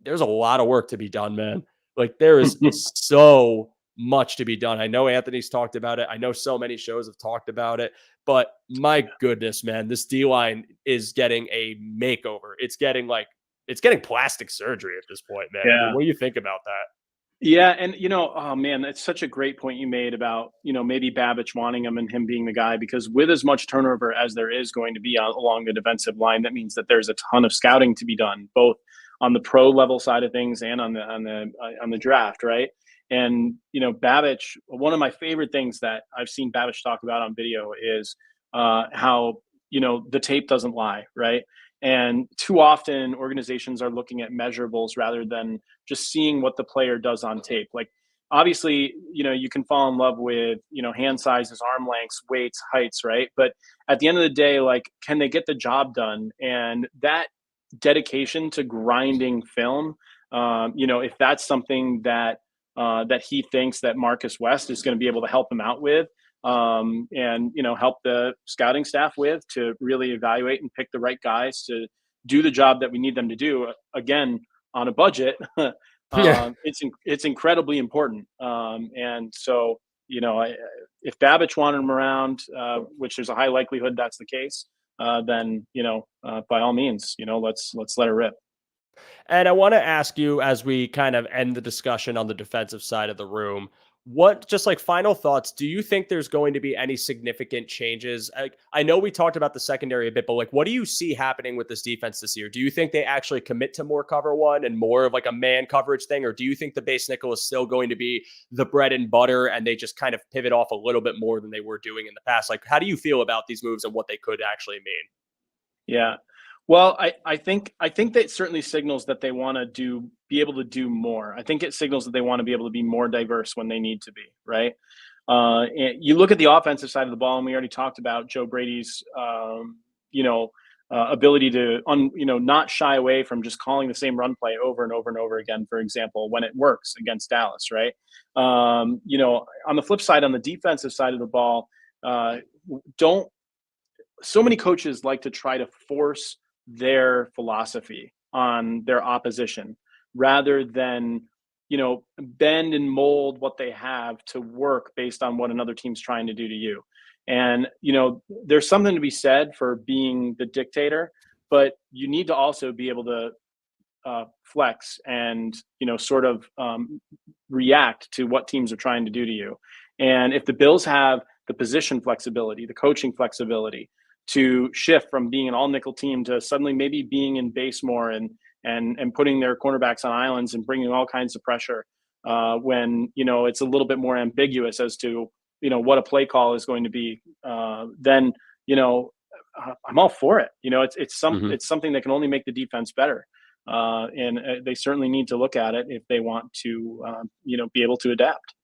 there's a lot of work to be done, man. Like there is so much to be done. I know Anthony's talked about it. I know so many shows have talked about it, but my goodness, man, this D line is getting a makeover. It's getting plastic surgery at this point, man. Yeah. I mean, what do you think about that? Yeah, and oh man, that's such a great point you made about maybe Babich wanting him and him being the guy, because with as much turnover as there is going to be along the defensive line, that means that there's a ton of scouting to be done, both on the pro level side of things and on the draft, right? And Babich, one of my favorite things that I've seen Babich talk about on video is how the tape doesn't lie, right? And too often organizations are looking at measurables rather than just seeing what the player does on tape. Like obviously, you can fall in love with, hand sizes, arm lengths, weights, heights, right? But at the end of the day, like, can they get the job done? And that dedication to grinding film, if that's something that he thinks that Marcus West is going to be able to help him out with, and help the scouting staff with, to really evaluate and pick the right guys to do the job that we need them to do, again on a budget. It's incredibly important. And so if Babich wanted him around, which there's a high likelihood that's the case, then by all means, let's let her rip. And I want to ask you, as we kind of end the discussion on the defensive side of the room, What, just like final thoughts, do you think there's going to be any significant changes? I know we talked about the secondary a bit, but like, what do you see happening with this defense this year? Do you think they actually commit to more cover one and more of like a man coverage thing? Or do you think the base nickel is still going to be the bread and butter and they just kind of pivot off a little bit more than they were doing in the past? Like, how do you feel about these moves and what they could actually mean? Yeah. Well, I think that certainly signals that they want to be able to do more. I think it signals that they want to be able to be more diverse when they need to be, right? And you look at the offensive side of the ball, and we already talked about Joe Brady's, ability to, not shy away from just calling the same run play over and over and over again. For example, when it works against Dallas, right? On the flip side, on the defensive side of the ball, don't so many coaches like to try to force their philosophy on their opposition rather than bend and mold what they have to work based on what another team's trying to do to you. And there's something to be said for being the dictator, but you need to also be able to flex and sort of react to what teams are trying to do to you. And if the Bills have the position flexibility, the coaching flexibility to shift from being an all nickel team to suddenly maybe being in base more and putting their cornerbacks on islands and bringing all kinds of pressure when it's a little bit more ambiguous as to what a play call is going to be, then I'm all for it. It's something that can only make the defense better. And they certainly need to look at it if they want to, be able to adapt.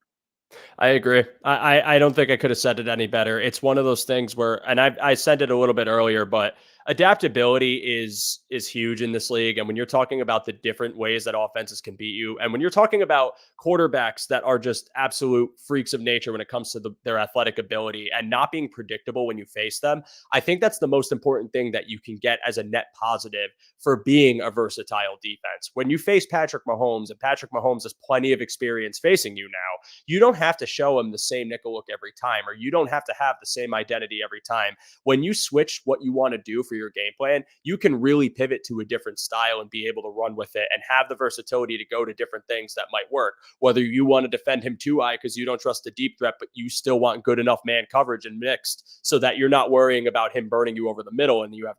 I agree. I don't think I could have said it any better. It's one of those things where, and I said it a little bit earlier, but adaptability is huge in this league. And when you're talking about the different ways that offenses can beat you, and when you're talking about quarterbacks that are just absolute freaks of nature when it comes to their athletic ability and not being predictable when you face them, I think that's the most important thing that you can get as a net positive for being a versatile defense. When you face Patrick Mahomes, and Patrick Mahomes has plenty of experience facing you now, you don't have to show him the same nickel look every time, or you don't have to have the same identity every time. When you switch what you want to do for your game plan, you can really pivot to a different style and be able to run with it and have the versatility to go to different things that might work. Whether you want to defend him too high because you don't trust the deep threat, but you still want good enough man coverage and mixed so that you're not worrying about him burning you over the middle and you have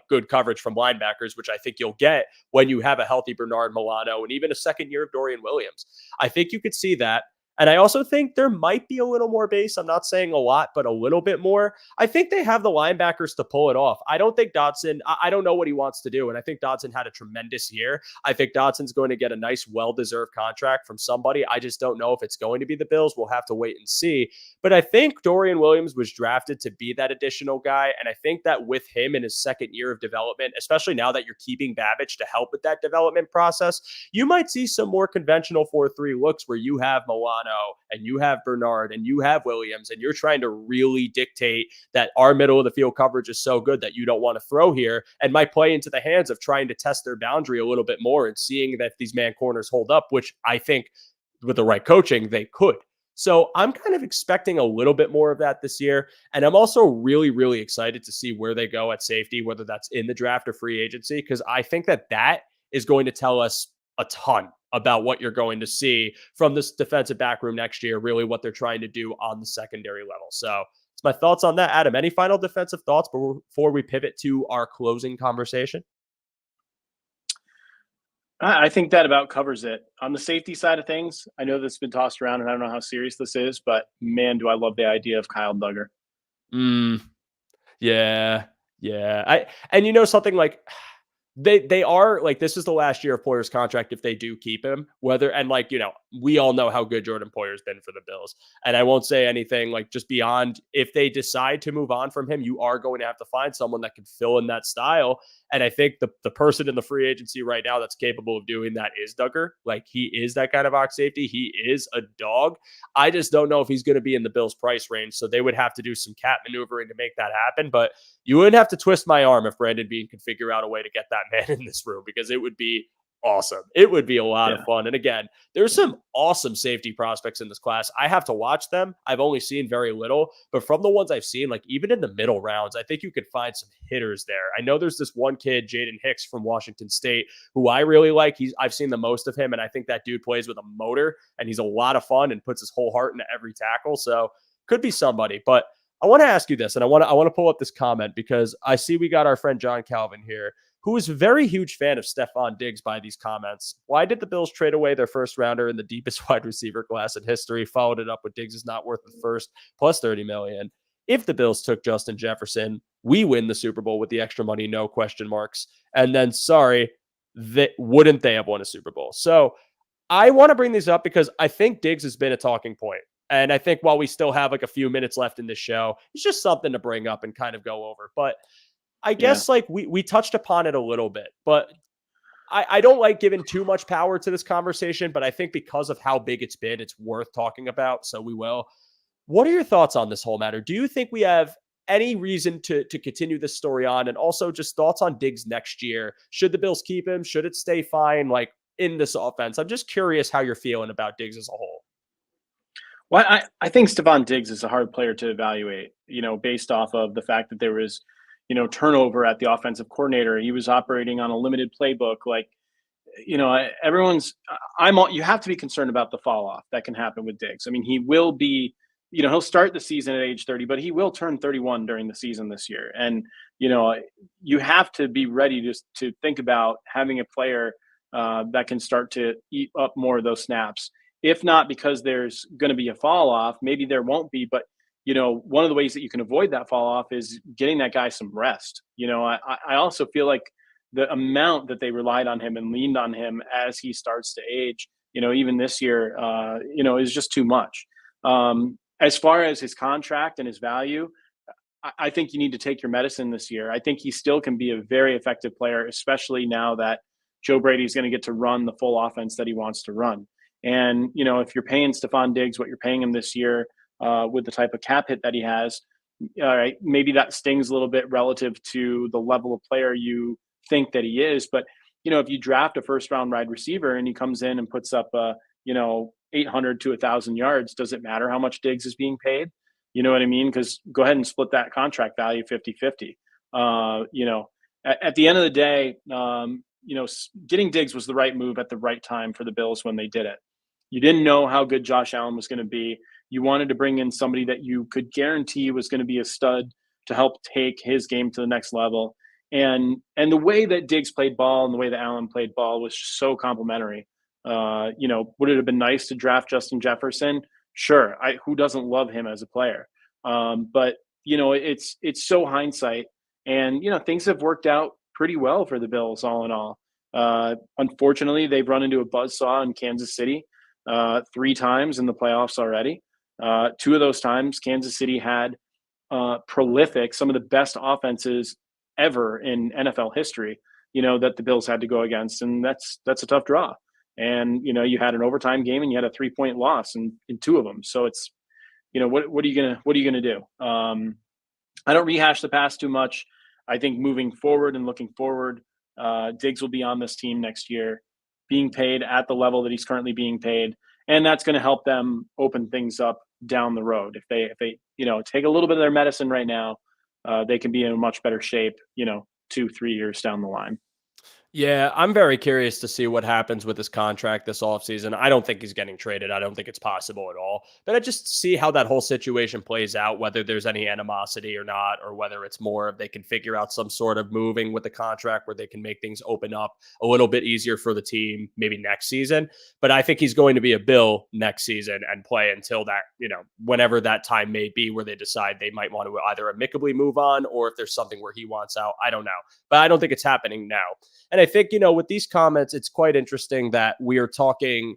good coverage from linebackers, which I think you'll get when you have a healthy Bernard Milano and even a second year of Dorian Williams. I think you could see that. And I also think there might be a little more base. I'm not saying a lot, but a little bit more. I think they have the linebackers to pull it off. I don't think Dotson, I don't know what he wants to do. And I think Dotson had a tremendous year. I think Dotson's going to get a nice, well-deserved contract from somebody. I just don't know if it's going to be the Bills. We'll have to wait and see. But I think Dorian Williams was drafted to be that additional guy. And I think that with him in his second year of development, especially now that you're keeping Babbage to help with that development process, you might see some more conventional 4-3 looks where you have Milano and you have Bernard and you have Williams, and you're trying to really dictate that our middle of the field coverage is so good that you don't want to throw here, and might play into the hands of trying to test their boundary a little bit more and seeing that these man corners hold up, which I think with the right coaching, they could. So I'm kind of expecting a little bit more of that this year. And I'm also really, really excited to see where they go at safety, whether that's in the draft or free agency, because I think that is going to tell us a ton about what you're going to see from this defensive back room next year, really what they're trying to do on the secondary level. So it's my thoughts on that. Adam, any final defensive thoughts before we pivot to our closing conversation? I think that about covers it. On the safety side of things, I know this has been tossed around and I don't know how serious this is, but man, do I love the idea of Kyle Duggar. Yeah. Something like they are like, this is the last year of Poyer's contract if they do keep him, we all know how good Jordan Poyer's been for the Bills. And I won't say anything like just beyond, if they decide to move on from him, you are going to have to find someone that can fill in that style. And I think the person in the free agency right now that's capable of doing that is Duggar. Like, he is that kind of box safety. He is a dog. I just don't know if he's going to be in the Bills' price range. So they would have to do some cap maneuvering to make that happen. But you wouldn't have to twist my arm if Brandon Beane could figure out a way to get that man in this room, because it would be awesome. It would be a lot of Yeah. fun. And again, there's some awesome safety prospects in this class. I have to watch them. I've only seen very little, but from the ones I've seen, like even in the middle rounds, I think you could find some hitters there. I know there's this one kid, Jaden Hicks from Washington State, who I really like. I've seen the most of him, and I think that dude plays with a motor, and he's a lot of fun and puts his whole heart into every tackle. So could be somebody. But I want to ask you this, and I want to pull up this comment because I see we got our friend John Calvin here, who is a very huge fan of Stefon Diggs by these comments. Why did the Bills trade away their first rounder in the deepest wide receiver class in history? Followed it up with Diggs is not worth the first plus $30 million. If the Bills took Justin Jefferson, we win the Super Bowl with the extra money, no question marks. And then, sorry, wouldn't they have won a Super Bowl? So I want to bring these up because I think Diggs has been a talking point. And I think while we still have like a few minutes left in this show, it's just something to bring up and kind of go over. But I guess like we touched upon it a little bit, but I don't like giving too much power to this conversation, but I think because of how big it's been, it's worth talking about. So we will. What are your thoughts on this whole matter? Do you think we have any reason to continue this story on? And also just thoughts on Diggs next year. Should the Bills keep him? Should it stay fine? Like in this offense, I'm just curious how you're feeling about Diggs as a whole. Well, I think Stefon Diggs is a hard player to evaluate, based off of the fact that there was, turnover at the offensive coordinator. He was operating on a limited playbook. Like, you have to be concerned about the fall off that can happen with Diggs. I mean, he will be, he'll start the season at age 30, but he will turn 31 during the season this year. And, you have to be ready to think about having a player that can start to eat up more of those snaps. If not because there's going to be a fall off, maybe there won't be, but one of the ways that you can avoid that fall off is getting that guy some rest. I also feel like the amount that they relied on him and leaned on him as he starts to age, even this year, is just too much. As far as his contract and his value, I think you need to take your medicine this year. I think he still can be a very effective player, especially now that Joe Brady is going to get to run the full offense that he wants to run. And, if you're paying Stefon Diggs what you're paying him this year with the type of cap hit that he has, all right, maybe that stings a little bit relative to the level of player you think that he is. But, if you draft a first round wide receiver and he comes in and puts up, 800 to 1,000 yards, does it matter how much Diggs is being paid? You know what I mean? Because go ahead and split that contract value 50-50. At the end of the day, getting Diggs was the right move at the right time for the Bills when they did it. You didn't know how good Josh Allen was going to be. You wanted to bring in somebody that you could guarantee was going to be a stud to help take his game to the next level. And the way that Diggs played ball and the way that Allen played ball was so complimentary. Would it have been nice to draft Justin Jefferson? Sure. Who doesn't love him as a player? But it's so hindsight, and things have worked out pretty well for the Bills all in all. Unfortunately, they've run into a buzzsaw in Kansas City 3 times in the playoffs already. 2 of those times, Kansas City had prolific, some of the best offenses ever in NFL history, that the Bills had to go against. And that's a tough draw. And, you had an overtime game and you had a 3-point loss in 2 of them. So it's, what are you going to do? I don't rehash the past too much. I think moving forward and looking forward, Diggs will be on this team next year, being paid at the level that he's currently being paid. And that's going to help them open things up down the road. If they take a little bit of their medicine right now, they can be in a much better shape, 2-3 years down the line. Yeah, I'm very curious to see what happens with his contract this offseason. I don't think he's getting traded. I don't think it's possible at all. But I just see how that whole situation plays out, whether there's any animosity or not, or whether it's more of they can figure out some sort of moving with the contract where they can make things open up a little bit easier for the team maybe next season. But I think he's going to be a Bill next season and play until that, whenever that time may be where they decide they might want to either amicably move on or if there's something where he wants out. I don't know. But I don't think it's happening now. And I think, with these comments, it's quite interesting that we are talking.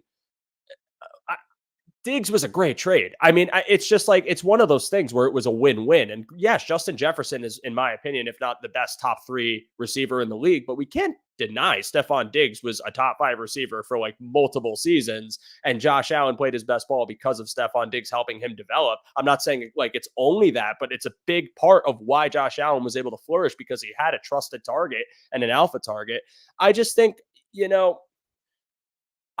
Diggs was a great trade. I mean, it's just like, it's one of those things where it was a win-win. And yes, Justin Jefferson is, in my opinion, if not the best top 3 receiver in the league, but we can't deny Stefon Diggs was a top 5 receiver for like multiple seasons. And Josh Allen played his best ball because of Stefon Diggs helping him develop. I'm not saying like it's only that, but it's a big part of why Josh Allen was able to flourish because he had a trusted target and an alpha target. I just think,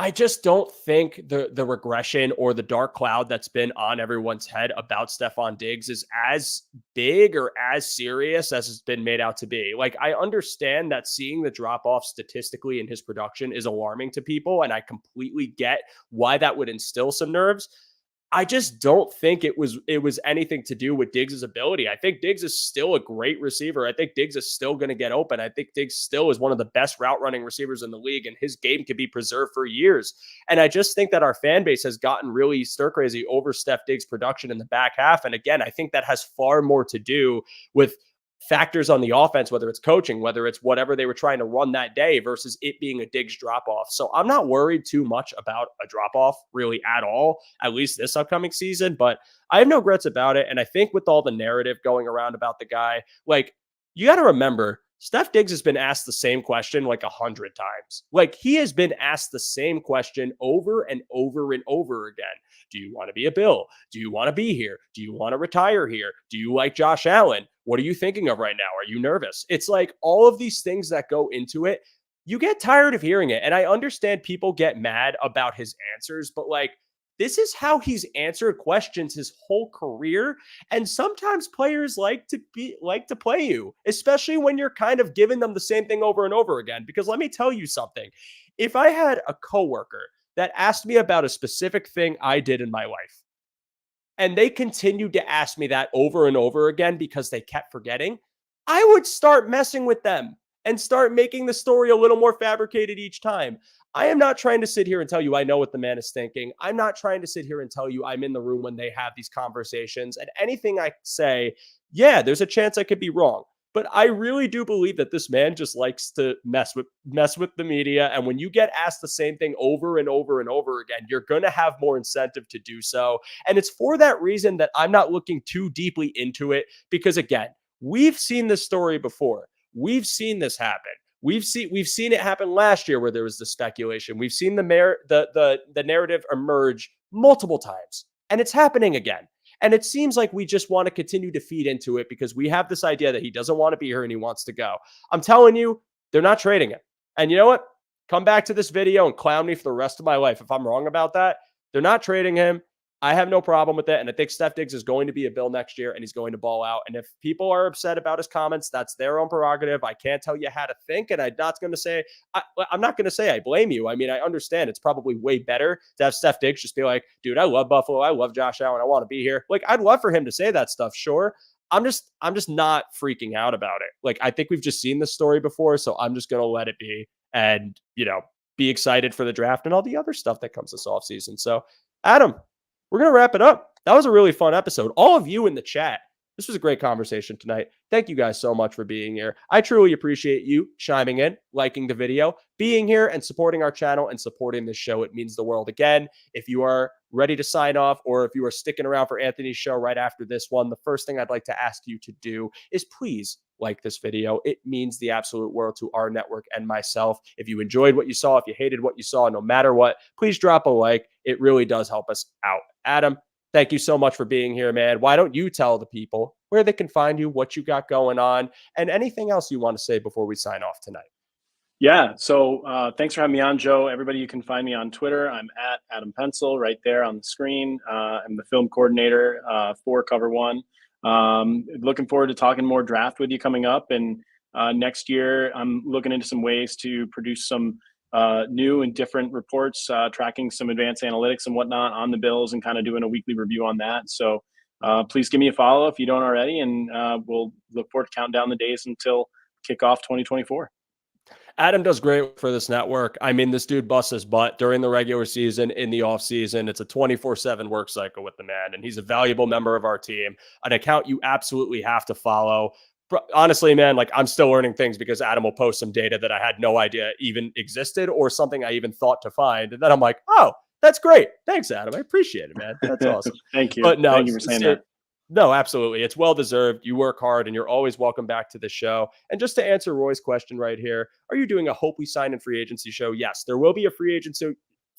I just don't think the regression or the dark cloud that's been on everyone's head about Stefon Diggs is as big or as serious as it's been made out to be. Like, I understand that seeing the drop off statistically in his production is alarming to people, and I completely get why that would instill some nerves. I just don't think it was anything to do with Diggs' ability. I think Diggs is still a great receiver. I think Diggs is still going to get open. I think Diggs still is one of the best route running receivers in the league, and his game can be preserved for years. And I just think that our fan base has gotten really stir crazy over Steph Diggs' production in the back half. And again, I think that has far more to do with factors on the offense, whether it's coaching, whether it's whatever they were trying to run that day versus it being a Diggs drop off. So I'm not worried too much about a drop off really at all, at least this upcoming season, but I have no regrets about it. And I think with all the narrative going around about the guy, like, you got to remember, Steph Diggs has been asked the same question like 100 times. Like, he has been asked the same question over and over and over again. Do you want to be a Bill? Do you want to be here? Do you want to retire here? Do you like Josh Allen? What are you thinking of right now? Are you nervous? It's like all of these things that go into it. You get tired of hearing it. And I understand people get mad about his answers, but like, this is how he's answered questions his whole career. And sometimes players like to play you, especially when you're kind of giving them the same thing over and over again. Because let me tell you something. If I had a coworker that asked me about a specific thing I did in my life, and they continued to ask me that over and over again because they kept forgetting, I would start messing with them and start making the story a little more fabricated each time. I am not trying to sit here and tell you I know what the man is thinking. I'm not trying to sit here and tell you I'm in the room when they have these conversations. And anything I say, yeah, there's a chance I could be wrong. But I really do believe that this man just likes to mess with the media. And when you get asked the same thing over and over and over again, you're going to have more incentive to do so. And it's for that reason that I'm not looking too deeply into it, because again, we've seen this story before. We've seen this happen. We've seen it happen last year where there was the speculation. We've seen the narrative emerge multiple times, and it's happening again. And it seems like we just want to continue to feed into it because we have this idea that he doesn't want to be here and he wants to go. I'm telling you, they're not trading him. And you know what? Come back to this video and clown me for the rest of my life if I'm wrong about that. They're not trading him. I have no problem with it. And I think Steph Diggs is going to be a Bill next year and he's going to ball out. And if people are upset about his comments, that's their own prerogative. I can't tell you how to think. And I'm not going to say I blame you. I mean, I understand it's probably way better to have Steph Diggs just be like, dude, I love Buffalo. I love Josh Allen. I want to be here. Like, I'd love for him to say that stuff. Sure. I'm just not freaking out about it. Like, I think we've just seen this story before. So I'm just going to let it be and, be excited for the draft and all the other stuff that comes this offseason. So, Adam, we're going to wrap it up. That was a really fun episode. All of you in the chat, this was a great conversation tonight. Thank you guys so much for being here. I truly appreciate you chiming in, liking the video, being here and supporting our channel and supporting this show. It means the world. Again, if you are ready to sign off or if you are sticking around for Anthony's show right after this one, the first thing I'd like to ask you to do is please like this video. It means the absolute world to our network and myself. If you enjoyed what you saw, if you hated what you saw, no matter what, please drop a like. It really does help us out. Adam, thank you so much for being here, man. Why don't you tell the people where they can find you, what you got going on, and anything else you want to say before we sign off tonight? Yeah. So thanks for having me on, Joe. Everybody, you can find me on Twitter. I'm at Adam Pensel right there on the screen. I'm the film coordinator for Cover One. Looking forward to talking more draft with you coming up. And next year, I'm looking into some ways to produce some new and different reports, tracking some advanced analytics and whatnot on the Bills and kind of doing a weekly review on that. So please give me a follow if you don't already. And we'll look forward to counting down the days until kickoff 2024. Adam does great for this network. I mean, this dude busts his butt during the regular season, in the off season. It's a 24/7 work cycle with the man, and he's a valuable member of our team, an account you absolutely have to follow. Honestly, man, like, I'm still learning things because Adam will post some data that I had no idea even existed or something I even thought to find. And then I'm like, oh, that's great. Thanks, Adam. I appreciate it, man. That's awesome. Thank you. But no, thank you for saying that. No, absolutely. It's well-deserved. You work hard and you're always welcome back to the show. And just to answer Roy's question right here, are you doing a Hope We Sign in free agency show? Yes, there will be a free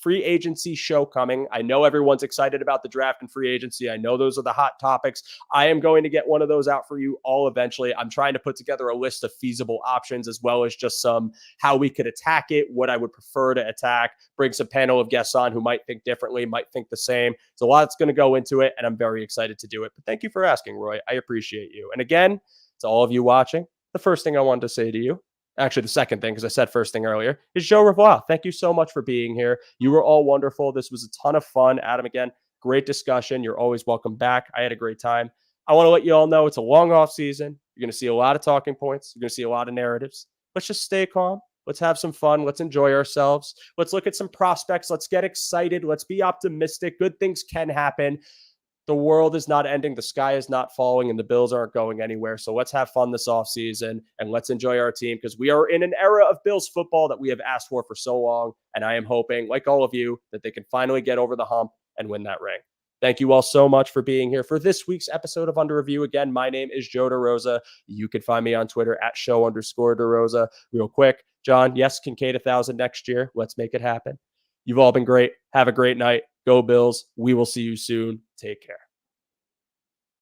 free agency show coming. I know everyone's excited about the draft and free agency. I know those are the hot topics. I am going to get one of those out for you all eventually. I'm trying to put together a list of feasible options as well as just some how we could attack it, what I would prefer to attack, bring some panel of guests on who might think differently, might think the same. So a lot's going to go into it, and I'm very excited to do it. But thank you for asking, Roy. I appreciate you. And again, to all of you watching, the first thing I wanted to say to you, actually the second thing, because I said first thing earlier, is Joe Revoir. Thank you so much for being here. You were all wonderful. This was a ton of fun. Adam, again, great discussion. You're always welcome back. I had a great time. I want to let you all know it's a long off season. You're going to see a lot of talking points. You're going to see a lot of narratives. Let's just stay calm. Let's have some fun. Let's enjoy ourselves. Let's look at some prospects. Let's get excited. Let's be optimistic. Good things can happen. The world is not ending. The sky is not falling, and the Bills aren't going anywhere. So let's have fun this offseason, and let's enjoy our team because we are in an era of Bills football that we have asked for so long. And I am hoping, like all of you, that they can finally get over the hump and win that ring. Thank you all so much for being here for this week's episode of Under Review. Again, my name is Joe DeRosa. You can find me on Twitter at @show_DeRosa. Real quick, John, yes, Kincaid 1,000 next year. Let's make it happen. You've all been great. Have a great night. Go Bills. We will see you soon. Take care.